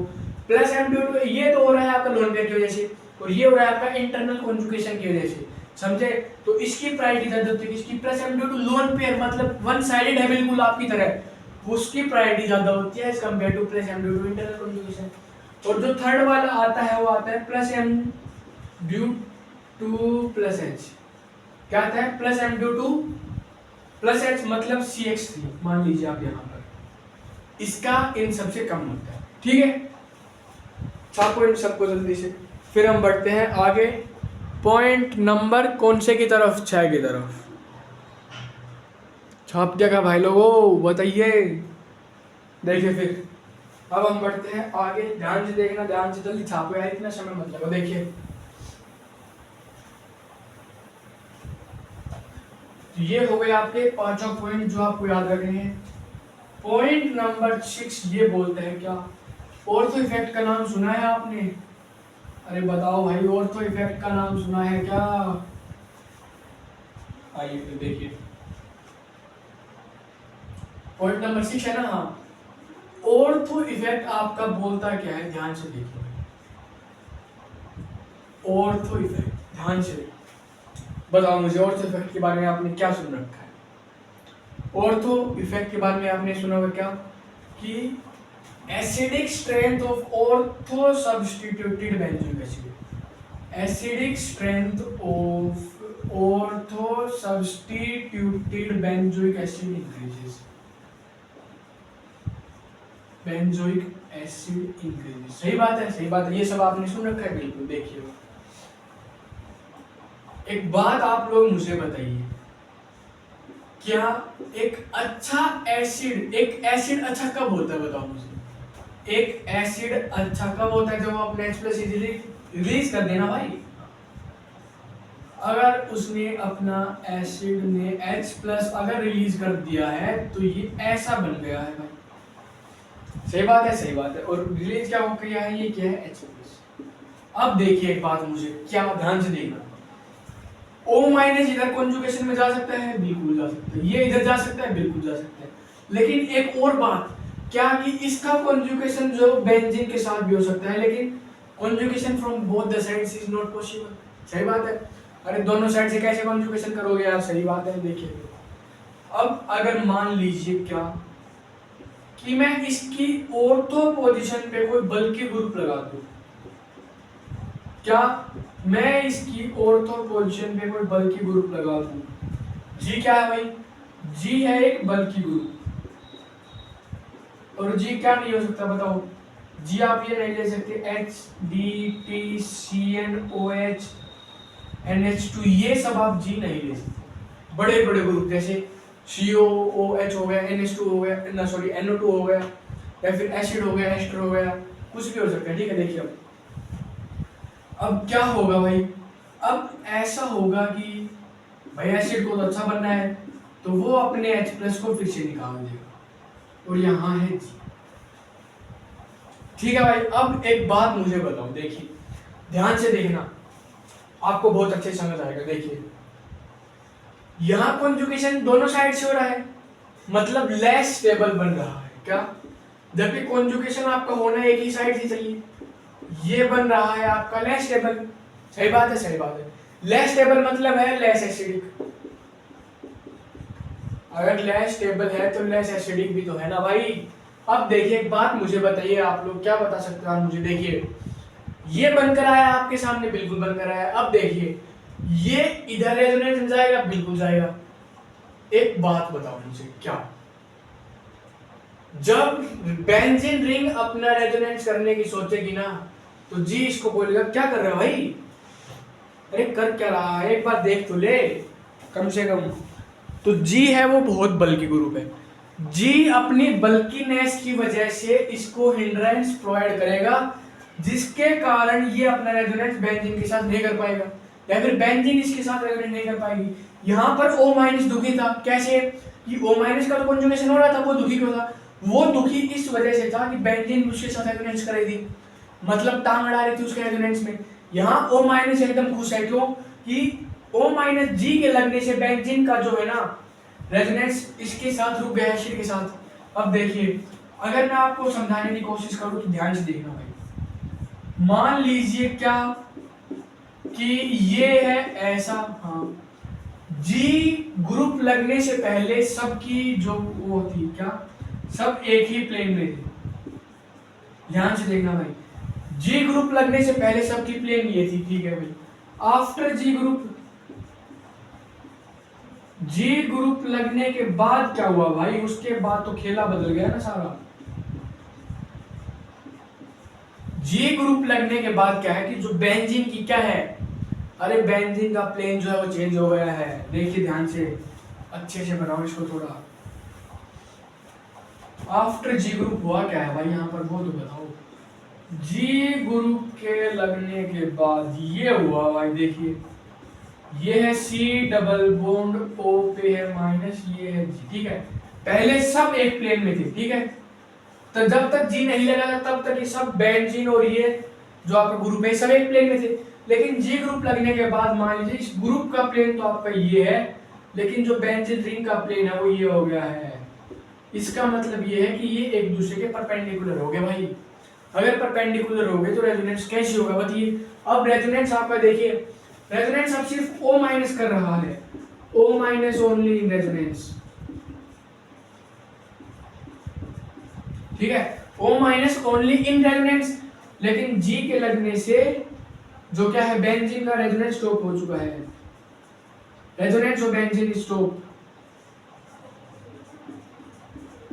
प्लस एम ड्यू टू, ये तो हो रहा है आपका लोन पेयर की वजह से और ये हो रहा है आपका इंटरनल कॉन्जुगेशन की वजह से, समझे। तो इसकी प्रायोरिटी ज्यादा होती है, इसकी plus M due to lone pair मतलब वन साइडेड है बिल्कुल आपकी तरह, उसकी प्रायोरिटी ज्यादा होती है as compare to plus M due to internal conjugation. और जो थर्ड वाला आता है वो आता है plus M due to plus H, क्या आता है plus M due to plus H मतलब CH3 मान लीजिए आप यहाँ पर, इसका इन सबसे कम होता है, ठीक है। छापो इन सबको जल्दी से, फिर हम बढ़ते हैं आगे पॉइंट नंबर कौन से की तरफ, 6 की तरफ। छाप दिया क्या भाई लोगों, बताइए। देखिए फिर अब हम बढ़ते हैं आगे, ध्यान से देखना, ध्यान से जल्दी छापो यार, इतना समय मत लगो। देखिए तो ये हो गए आपके पांचों पॉइंट जो आपको याद रखने हैं। पॉइंट नंबर 6 ये बोलते हैं क्या, ऑर्थो इफेक्ट का नाम सुना है आपने, अरे बताओ भाई ऑर्थो इफेक्ट का नाम सुना है क्या, आइए फिर देखिए पॉइंट नंबर 6 है ना, हाँ। ऑर्थो इफेक्ट आपका बोलता क्या है, ध्यान से देखिए। ऑर्थो इफेक्ट, ध्यान से बताओ मुझे, ऑर्थो इफेक्ट के बारे में आपने क्या सुन रखा है। ऑर्थो इफेक्ट के बारे में आपने सुना होगा क्या कि acidic strength of ortho substituted benzoic acid, acidic strength of ortho substituted benzoic acid increases, benzoic acid increases, सही बात है, सही बात है, ये सब आपने सुन रखा है बिल्कुल। देखिए एक बात आप लोग मुझे बताइए, क्या एक अच्छा एसिड, एक एसिड अच्छा कब होता है बताओ मुझे, एक एसिड अच्छा कब होता है, जब वो अपने H+ इजीली रिलीज कर देना भाई। अगर उसने अपना एसिड ने H+ अगर रिलीज कर दिया है तो ये ऐसा बन गया है भाई, सही बात है, सही बात है। और रिलीज क्या हो गया है, ये क्या है H+। अब देखिए एक बात मुझे क्या ध्यान से देखना, O- इधर कॉन्जुगेशन में जा सकता है, बिल्कुल जा सकता है, ये इधर जा सकता है, बिल्कुल जा सकता है, लेकिन एक और बात क्या कि इसका कॉन्जुगेशन जो बेंजीन के साथ भी हो सकता है, लेकिन conjugation from both the sides is not possible, सही बात है। अरे दोनों साइड से कैसे कॉन्जुगेशन करोगे आप, सही बात है। देखिए अब अगर मान लीजिए क्या कि मैं इसकी ऑर्थो पोजीशन पे कोई बल्कि ग्रुप लगा दूं, क्या मैं इसकी ऑर्थो पोजीशन पे कोई बल्कि ग्रुप लगा दूं, जी क्या है भाई, जी है एक बल्कि ग्रुप, और जी क्या नहीं हो सकता बताओ, जी आप ये नहीं ले सकते HDTCNOH NH2, ये सब आप जी नहीं ले सकते। बड़े बड़े ग्रुप जैसे COOH हो गया, NH2 हो गया, ना सॉरी NO2 हो गया, या फिर एसिड हो गया, एस्टर हो गया, कुछ भी हो सकता है, ठीक है। देखिए अब क्या होगा भाई, अब ऐसा होगा कि भाई एसिड को तो अच्छा बनना है तो वो अपने H+ को फिर से निकाल देगा, और यहाँ है जी, ठीक है भाई। अब एक बात मुझे बताओ, देखिए ध्यान से देखना, आपको बहुत अच्छे समझ आएगा। देखिए यहाँ कॉन्जुगेशन दोनों साइड से हो रहा है, मतलब लेस स्टेबल बन रहा है क्या, जबकि कॉन्जुगेशन आपका होना एक ही साइड से चाहिए, ये बन रहा है आपका लेस स्टेबल, सही बात है, सही बात है। लेस स्टेबल मतलब है लेस एसिडिक, अगर लेस स्टेबल है तो लेस एसिडिक भी तो है ना भाई। अब देखिए एक बात मुझे बताइए, आप लोग क्या बता सकते हो आप मुझे, देखिए ये बनकर आया आपके सामने, बिल्कुल बनकर आया। अब देखिए ये इधर रेजोनेंस में जाएगा, बिल्कुल जाएगा। एक बात बताओ मुझे, क्या जब बेंजीन रिंग अपना रेजोनेंस करने की सोचेगी ना तो जी इसको बोलेगा क्या कर रहा है भाई, अरे कर क्या रहा है, एक बार देख तो ले कम से कम। तो जी है वो बहुत बल्कि ग्रुप है, जी अपनी बल्कीनेस की वजह से इसको हिंड्रेंस प्रोवाइड करेगा, जिसके कारण ये अपना रेजोनेंस बेंजीन के साथ नहीं कर पाएगा, या फिर बेंजीन इसके साथ रेजोनेंस नहीं कर पाएगी। यहाँ पर O- दुखी था, कैसे कि O- का तो कॉन्जुगेशन हो रहा था, वो दुखी क्यों था, वो दुखी इस वजह से था कि बेंजीन उसके साथ रेजोनेंस करेगी, मतलब टांग अड़ा रही थी उसके रेजोनेंस में। यहाँ O- एकदम खुश है, क्यों कि O- जी के लगने से बेंजीन का जो है ना रेजोनेंस इसके साथ रुक गया एसिड के साथ। अब देखिए अगर मैं आपको समझाने की कोशिश करूं तो ध्यान से देखना भाई। मान लीजिए क्या कि ये है ऐसा, हाँ, जी ग्रुप लगने से पहले सबकी जो वो थी क्या, सब एक ही प्लेन में थे। ध्यान से देखना भाई, जी ग्रुप लगने से पहले सबकी प्लेन ये थी, ठीक है भाई। आफ्टर जी ग्रुप लगने के बाद क्या हुआ भाई, उसके बाद तो खेला बदल गया ना सारा। जी ग्रुप लगने के बाद क्या है कि जो बेंजीन की क्या है, अरे बेंजीन का प्लेन जो है वो चेंज हो गया है। देखिए ध्यान से, अच्छे से बनाओ इसको थोड़ा। आफ्टर जी ग्रुप हुआ क्या है भाई यहाँ पर, वो तो बताओ। जी ग्रुप के लगने के बाद ये हुआ भाई, देखिए ये है सी डबल बॉन्ड ओ पे है माइनस, ये है जी, ठीक है। पहले सब एक प्लेन में थे, ठीक है। तो जब तक जी नहीं लगा था तब तक ये सब बेंजीन और ये जो आपका ग्रुप है सब एक प्लेन में थे। लेकिन जी ग्रुप लगने के बाद मान लीजिए इस ग्रुप का प्लेन तो आपका ये है, लेकिन जो बेंजीन रिंग का प्लेन है वो ये हो गया है। इसका मतलब ये है कि ये एक दूसरे के परपेंडिकुलर हो गए भाई। अगर परपेंडिकुलर हो गए तो रेजोनेंस कैसे होगा बताइए। अब रेजोनेंस आपका देखिए, रेजोनेंस अब सिर्फ O माइनस कर रहा है, O minus only in resonance, ठीक है। O minus only in resonance, लेकिन G के लगने से जो क्या है बेंजीन का रेजोनेंस स्टॉप हो चुका है। Resonance of benzene stop,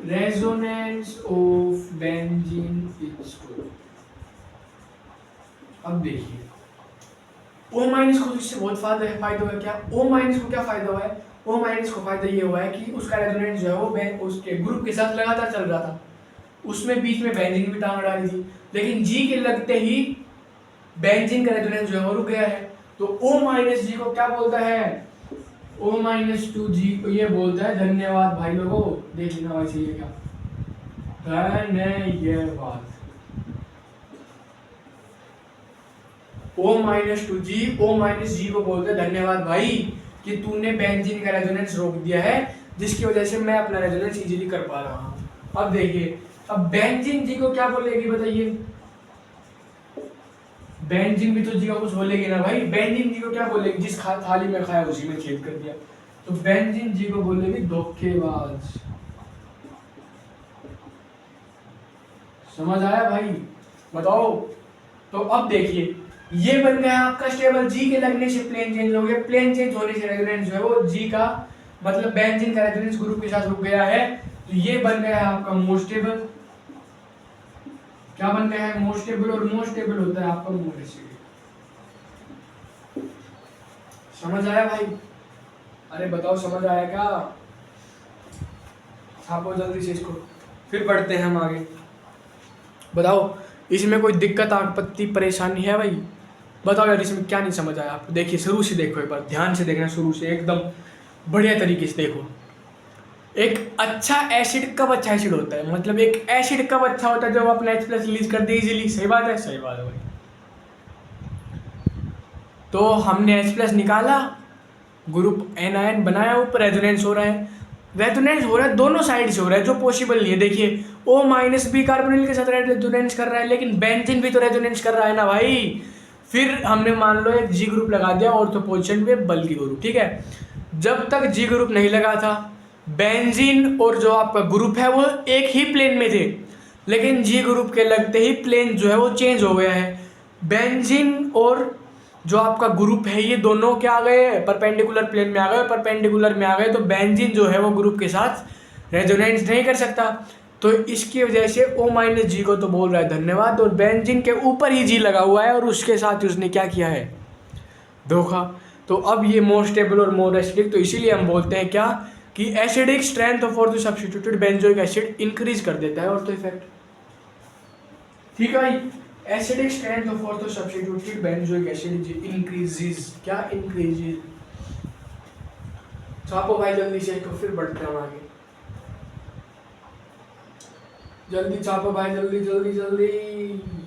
resonance of benzene stop. अब देखिए O माइनस को इससे बहुत फायदा है क्या, O माइनस को क्या फायदा हुआ है, O माइनस को फायदा ये हुआ है कि उसका रेजोनेंस जो है वो उसके ग्रुप के साथ लगातार चल रहा था, उसमें बीच में बेंजीन भी टांग डाली थी। लेकिन जी के लगते ही बेंजीन का रेजोनेंस जो है वो रुक गया है। तो O माइनस जी को क्या बोलता है, O माइनस टू जी को ये बोलता है धन्यवाद भाई लोगों। देख लेना भाई सही है क्या, धन्यवाद। O माइनस टू जी, O माइनस जी को बोलते हैं धन्यवाद भाई कि तूने बेंजीन का रेजोनेंस रोक दिया है, जिसकी वजह से मैं अपना रेजोनेंस इजीली कर पा रहा हूँ। अब देखिए, अब बेंजीन जी को क्या बोलेगी बताइए, बेंजीन भी तो जी का कुछ बोलेगी ना भाई। बेंजीन जी को क्या बोलेगी, जिस थाली में खाया उसी में छेद कर दिया। तो बेंजीन जी को बोलेगी धोखेबाज। समझ आया भाई, बताओ। तो अब देखिए ये बन गया आपका स्टेबल, जी के लगने से प्लेन चेंज हो गया, प्लेन चेंज होने से रेजोनेंस जो है वो जी का मतलब बेंजीन का रेजोनेंस ग्रुप के साथ रुक गया है। तो ये बन गया है आपका मोर स्टेबल। क्या बन गया है, मोर स्टेबल। और मोर स्टेबल होता है आपका मोर एसिडिक। समझ आया भाई, अरे बताओ समझ आया क्या, छापो जल्दी से इसको, फिर बढ़ते हैं हम आगे। बताओ इसमें कोई दिक्कत आपत्ति परेशानी है भाई, बताओ यार इसमें क्या नहीं समझ आया आपको। देखिए शुरू से देखो, एक बार ध्यान से देखना, शुरू से एकदम बढ़िया तरीके से देखो। एक अच्छा एसिड कब अच्छा एसिड होता है, मतलब एक एसिड कब अच्छा होता है जब अपना H+ रिलीज कर दे इजीली। सही बात है, सही बात है भाई। तो हमने H+ निकाला, ग्रुप NiN बनाया, ऊपर रेजोनेंस हो रहा है, रेजोनेंस हो रहा है दोनों साइड से हो रहा है, जो पॉसिबल नहीं है। देखिए O माइनस भी कार्बोनिल के साथ रेजोनेंस कर रहा है, लेकिन बेंजीन भी तो रेजोनेंस कर रहा है ना भाई। फिर हमने मान लो एक जी ग्रुप लगा दिया ऑर्थो पोजीशन पे बल्कि ग्रुप, ठीक है। जब तक जी ग्रुप नहीं लगा था बेंजीन और जो आपका ग्रुप है वो एक ही प्लेन में थे, लेकिन जी ग्रुप के लगते ही प्लेन जो है वो चेंज हो गया है। बेंजीन और जो आपका ग्रुप है ये दोनों क्या आ गए, परपेंडिकुलर प्लेन में आ गए। परपेंडिकुलर में आ गए तो बेंजीन जो है वो ग्रुप के साथ रेजोनेंस नहीं कर सकता, तो इसकी वजह से O माइनस जी को तो बोल रहा है धन्यवाद, और बेंजीन के ऊपर ही जी लगा हुआ है और उसके साथ उसने क्या किया है, धोखा। तो अब ये मोर स्टेबल और मोर एसिडिक, तो इसीलिए हम बोलते हैं क्या कि acidic strength of ortho substituted benzoic acid increase कर देता है ऑर्थो इफेक्ट। ठीक है भाई, acidic strength of ortho substituted benzoic acid increases, क्या इंक्रीजेस। छापो भाई जल्दी से, तो फिर बढ़ते हैं आगे। जल्दी छापो भाई, जल्दी जल्दी जल्दी।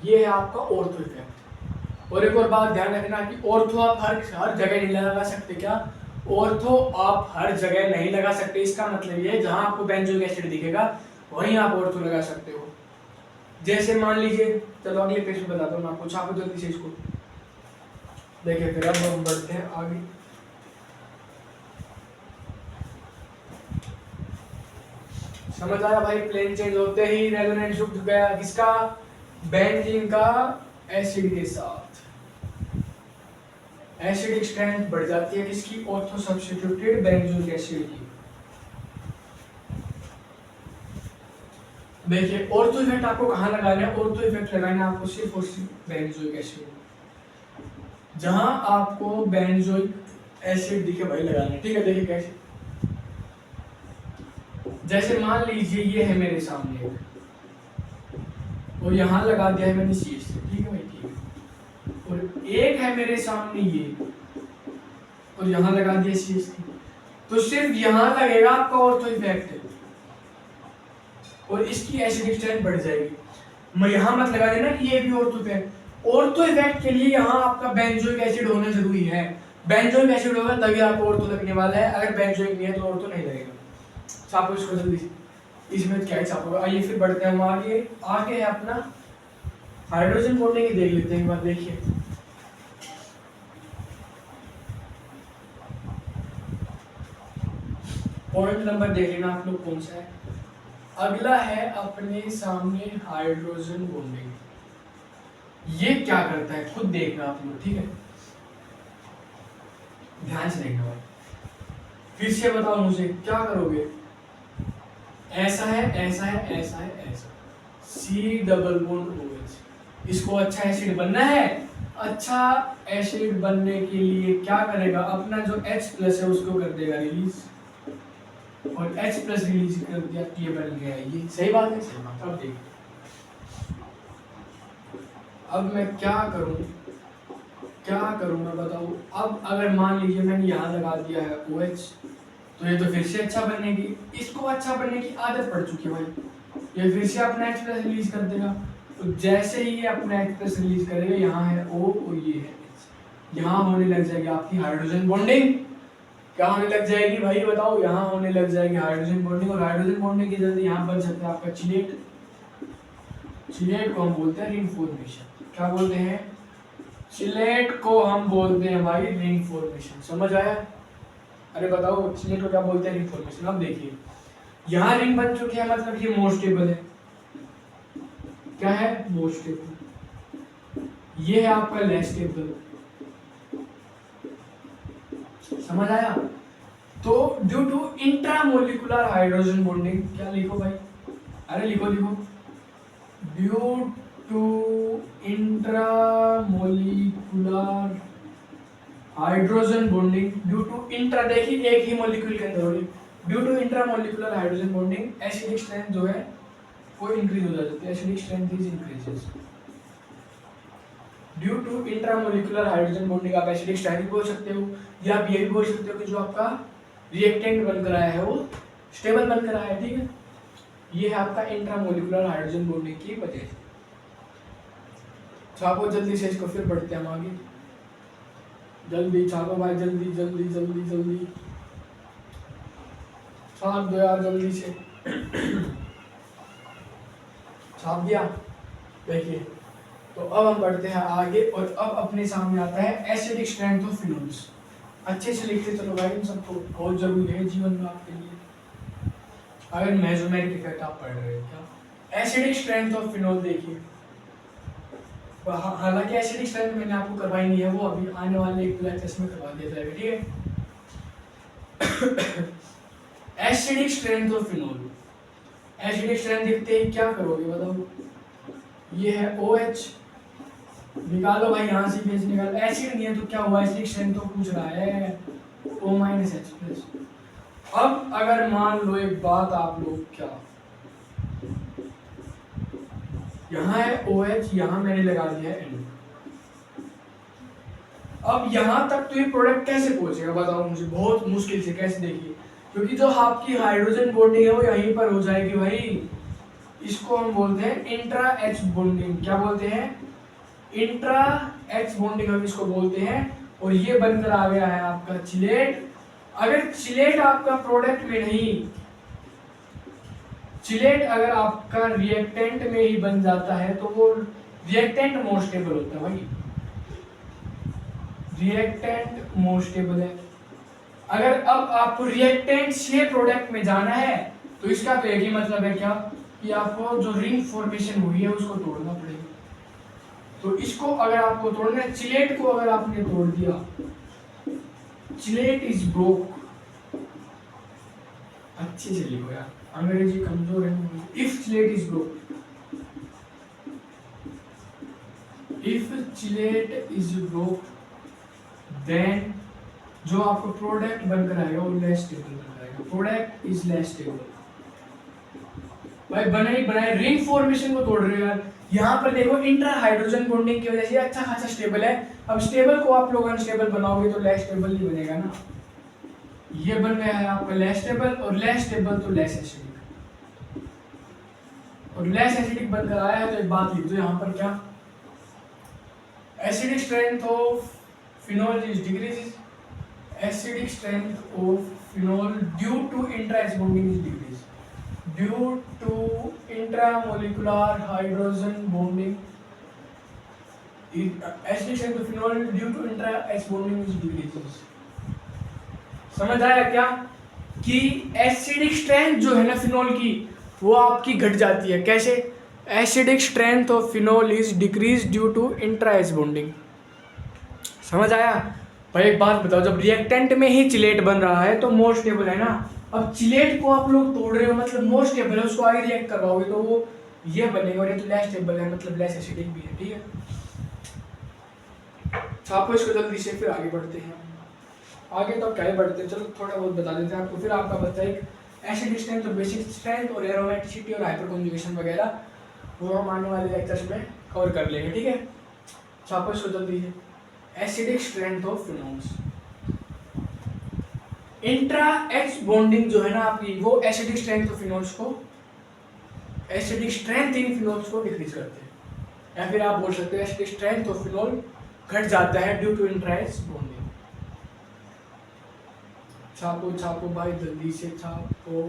ये है आपका ऑर्थो इफेक्ट। और एक और बात ध्यान रखना कि ऑर्थो आप हर जगह नहीं लगा सकते। क्या ऑर्थो आप हर जगह नहीं लगा सकते, इसका मतलब ये है जहां आपको बेंजोइक एसिड दिखेगा वहीं आप ऑर्थो लगा सकते हो। जैसे मान लीजिए, चलो अगले पेज पे बताता हूँ मैं आपको, छापो जल्दी से इसको। देखिए फिर अब हम बढ़ते हैं आगे। समझ आया भाई? प्लेन चेंज होते ही रेजोनेंस रुक गया किसका? बेंजीन का एसिड के साथ। एसिडिक स्ट्रेंथ बढ़ जाती है किसकी? ऑर्थो सब्स्टिट्यूटेड बेंजोइक एसिड की। देखिए ऑर्थो इफेक्ट आपको कहाँ लगाना है? ऑर्थो इफेक्ट लगाना है आपको सिर्फ और सिर्फ बेंजोइक एसिड। जहां आपको बेंजोइक एसिड दिखे भाई लगाना है, ठीक है? देखिए कैसे, जैसे मान लीजिए ये है मेरे सामने एक, और यहाँ लगा दिया है मैंने CH3, ठीक है भाई? ठीक है। और एक है मेरे सामने ये, और यहाँ लगा दिया CH3, तो सिर्फ यहाँ लगेगा आपका ऑर्थो इफेक्ट, और इसकी एसिडिक स्ट्रेंथ बढ़ जाएगी। मैं यहाँ मत लगा देना कि ये भी ऑर्थो इफेक्ट। ऑर्थो इफेक्ट के लिए यहाँ आपका बेंजोइक एसिड होना जरूरी है। बेंजोइक एसिड होगा तभी आपको ऑर्थो लगने वाला है, अगर बेंजोइक नहीं है तो ऑर्थो नहीं लगेगा। छापो इसको जल्दी से, इसमें क्या छापोगे? आइए फिर बढ़ते हैं हम आगे। आगे है अपना हाइड्रोजन बॉन्डिंग ही देख लेते हैं एक बार। देखिए पॉइंट नंबर देख लेना आप लोग कौन सा है। अगला है अपने सामने हाइड्रोजन बॉन्डिंग। ये क्या करता है खुद देखना आप लोग, ठीक है? ध्यान से देखना भाई। फिर से बताओ मुझे क्या करोगे? ऐसा है, ऐसा है, ऐसा है, ऐसा, C डबल बॉन्ड OH। इसको अच्छा एसिड बनना है। अच्छा एसिड बनने के लिए क्या करेगा? अपना जो H प्लस है उसको कर देगा रिलीज, और H प्लस रिलीज कर दिया, ये बन गया। ये सही बात है? सही बात। अब देखिए, अब मैं क्या करूं, क्या करूं मैं बताऊं? अब अगर मान लीजिए मैंने यहाँ लगा दिया है OH, तो ये तो फिर से अच्छा बनने की, इसको अच्छा बनने की आदत पड़ चुकी है भाई। ये फिर से अपना H प्लस रिलीज कर देगा। तो जैसे ही ये अपना H प्लस रिलीज करेगा, यहाँ है O और ये है H, यहाँ होने लग जाएगी आपकी हाइड्रोजन बॉन्डिंग। क्या होने लग जाएगी भाई बताओ? यहाँ होने लग जाएगी हाइड्रोजन बॉन्डिंग, और हाइड्रोजन बॉन्डिंग की जल्दी यहाँ बन सकता है आपका चिलेट। चिलेट को हम बोलते हैं रिंग फॉर्मेशन। क्या बोलते हैं? चिलेट को हम बोलते हैं भाई रिंग फॉर्मेशन। समझ आया? अरे बताओ चिलेट को क्या बोलते हैं? Ring formation. अब देखिए यहाँ रिंग बन चुकी है, मतलब ये मोर स्टेबल है। क्या है? More stable. ये है आपका लेस स्टेबल। समझ आया? तो due to intramolecular hydrogen bonding, क्या लिखो भाई? अरे लिखो लिखो, due to intramolecular hydrogen bonding, due to intra, देखिए एक ही मॉलिक्यूल के अंदर हो रही, due to intramolecular hydrogen bonding acidic strength जो है वो इंक्रीज हो जाती है। Acidic strength is increases due to intramolecular hydrogen bonding. आप एसिडिक स्ट्रेंथ बोल सकते हो, या आप ये भी बोल सकते हो कि जो आपका रिएक्टेंट बनकर आया है वो स्टेबल बनकर आया है, ठीक है? ये है आपका इंट्रामोलिकुलर हाइड्रोजन बॉन्डिंग की वजह से। छापो जल्दी से इसको, फिर बढ़ते हैं हम आगे। जल्दी छापो भाई, जल्दी जल्दी जल्दी जल्दी छाप दो यार जल्दी से। छाप दिया? देखिए तो अब हम बढ़ते हैं आगे, और अब अपने सामने आता है एसिडिक स्ट्रेंथ ऑफ फिनोल्स। अच्छे से लिखते चलो भाई, इन सबको बहुत जरूरी है जीवन में आपके लिए, अगर मेसोमेरिक इफेक्ट आप पढ़ रहे हो। क्या एसिडिक स्ट्रेंथ ऑफ फिनोल? देखिए हालांकि एसिडिक स्ट्रेंथ मैंने आपको करवाई नहीं है, वो अभी आने वाले एक लेक्चर में करवा दिया जाएगा, ठीक है? Acidic strength of phenol. Acidic strength दिखते ही क्या करोगे बताओ? ये है OH, निकालो भाई यहाँ से बेस निकालो। एसिड नहीं है तो क्या हुआ? एसिडिक स्ट्रेंथ तो पूछ रहा है, O-H+। अब अगर मान लो एक बात आप लोग, क्या यहाँ है OH, यहाँ मैंने लगा दिया है N। अब यहाँ तक तो ये प्रोडक्ट कैसे पहुंचेगा बताओ मुझे? बहुत मुश्किल से। कैसे? देखिए क्योंकि जो आपकी हाइड्रोजन बॉन्डिंग है वो यहीं पर हो जाएगी भाई। इसको हम बोलते हैं इंट्रा H बॉन्डिंग। क्या बोलते हैं? इंट्रा H बॉन्डिंग हम इसको बोलते हैं। और ये बनकर आ गया है आपका चिलेट। अगर चिलेट आपका प्रोडक्ट में नहीं, चिलेट अगर आपका रिएक्टेंट में ही बन जाता है तो वो रिएक्टेंट मोर स्टेबल होता है भाई, रिएक्टेंट मोर स्टेबल है। अगर अब आपको रिएक्टेंट से प्रोडक्ट में जाना है तो इसका तो एक ही मतलब है क्या कि आपको जो रिंग फॉर्मेशन हुई है उसको तोड़ना पड़ेगा। तो इसको अगर आपको तोड़ना है, चिलेट को अगर आपने तोड़ दिया, चिलेट इज ब्रोक, अच्छी से लिखो यार, अंग्रेजी कमजोर है। If chelate is broke, if chelate is broke then जो आपको प्रोडक्ट बनकर आएगा वो लेस स्टेबल बनकर आएगा। Product is less stable. भाई बनाए रिंग फॉर्मेशन को तोड़ रहे हो यार। यहाँ पर देखो इंटर हाइड्रोजन बॉन्डिंग की वजह से अच्छा खासा स्टेबल है। अब स्टेबल को आप लोग अनस्टेबल बनाओगे तो लेस स्टेबल नहीं बनेगा ना। ये बन गया है आपका लेस स्टेबल, और लेस स्टेबल तो लेस एसिडिक, और लेस एसिडिक बनकर आया है। तो एक बात लिख दो यहाँ पर, क्या acidic strength of phenol is decrease, acidic strength of phenol due to intra bonding is decrease, due to intramolecular hydrogen bonding, acidic strength of phenol due to intra bonding is decrease. समझ आया क्या कि acidic strength जो है ना phenol की वो आपकी घट जाती है। कैसे? Acidic strength of phenol is decrease due to intra bonding. समझ आया? भाई एक बात बताओ, जब रिएक्टेंट में ही चिलेट बन रहा है तो मोर स्टेबल है ना। अब चिलेट को आप लोग तोड़ रहे हो मतलब मोर स्टेबल है, उसको आगे रिएक्ट करवाओगे तो वो ये बनेगा, और ये तो लेस स्टेबल है मतलब लेस एसिडिक भी है। ठीक है, छापो इसको जल्दी से, फिर आगे बढ़ते हैं। आगे तो क्या ही बढ़ते हैं, चलो थोड़ा बहुत बता देते हैं आपको। फिर आपका बता एक एसिडिक स्ट्रेंथ और बेसिक स्ट्रेंथ और एरोमेटिसिटी और हाइपर कॉन्जुगेशन वगैरह वो हम आने वाले लेक्चर्स में कवर कर लेंगे। ठीक है, छापो इसको जल्दी से। Acidic strength of phenols, intra X bonding जो है ना आपकी, वो एसिडिक स्ट्रेंथ ऑफ फिनोल्स को, एसिडिक स्ट्रेंथ इन फिनोल्स को डिक्रीज करते हैं, या फिर आप बोल सकते हो एसिडिक स्ट्रेंथ ऑफ फिनोल घट जाता है due to intra X bonding. छापो छापो भाई जल्दी से छापो।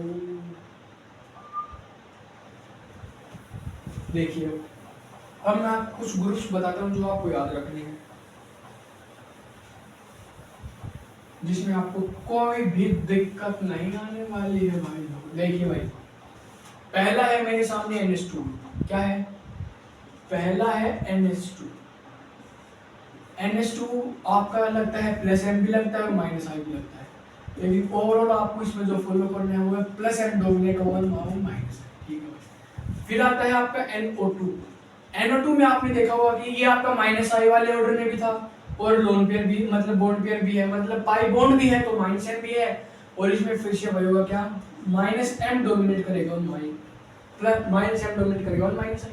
देखिए अब मैं आपको कुछ ग्रुप्स बताता हूँ जो आपको याद रखने हैं, जिसमें आपको कोई भी दिक्कत नहीं आने वाली है भाई। देखिए भाई, पहला है मेरे सामने NH2। क्या है? पहला है NH2। NH2 आपका लगता है प्लस M भी लगता है और माइनस I भी लगता है, लेकिन ओवरऑल आपको इसमें जो फॉलो करना है वो है plus M dominate over minus. ठीक है, फिर आता है आपका NO2। NO2 में आपने देखा होगा कि ये आपका माइनस I वाले ऑर्डर में भी था और लोन पेयर भी, मतलब बॉन्ड पेयर भी है, मतलब पाई बॉन्ड भी है तो माइनस M भी है, और इसमें फिर से वही होगा क्या, माइनस M डोमिनेट करेगा on mine, plus minus M dominate करेगा ऑन माइनस I।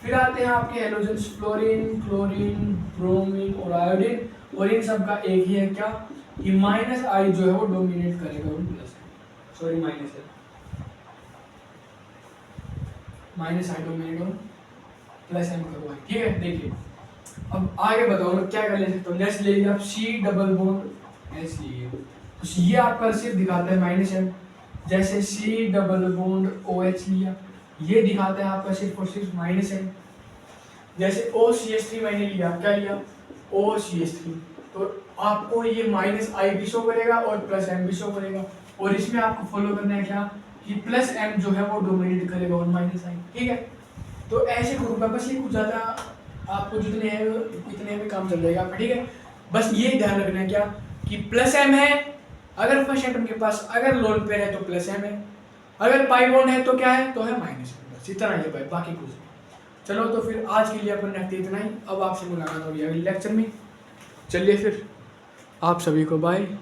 फिर आते हैं आपके हेलोजेंस, फ्लोरीन, क्लोरीन, ब्रोमीन और आयोडीन, और इन सब का एक ही है क्या कि माइनस I जो है वो डोमिनेट करेगा on plus I, sorry minus I dominate on plus M करो। ठीक है, देखिए अब आगे बताओ मैं क्या कर ले सकता हूँ। जैसे ले लिया आप C डबल बॉन्ड S लिए तो ये आपका सिर्फ दिखाता है माइनस M। जैसे C डबल बॉन्ड OH लिया, ये दिखाता है आपका सिर्फ और सिर्फ माइनस M। जैसे OCH3 मैंने लिया, क्या लिया, OCH3, तो आपको ये माइनस I भी शो करेगा और प्लस M भी शो करेगा, और इसमें आपको फॉलो करना है क्या कि प्लस M जो है वो डोमिनेट करेगा और माइनस I। ठीक है, तो ऐसे ग्रुप है, बस ये कुछ ज़्यादा आपको जितने हैं इतने में काम चल जाएगा आपका। ठीक है, बस ये ध्यान रखना है क्या कि प्लस M है अगर फर्स्ट एटम के पास, अगर लोन पेयर है तो प्लस M है, अगर पाई बॉन्ड है तो क्या है, तो है माइनस M। बस इतना ही है भाई, बाकी कुछ नहीं। चलो तो फिर आज के लिए अपन रखते इतना ही। अब आपसे मुलाकात होगी अगले लेक्चर में। चलिए फिर आप सभी को बाय।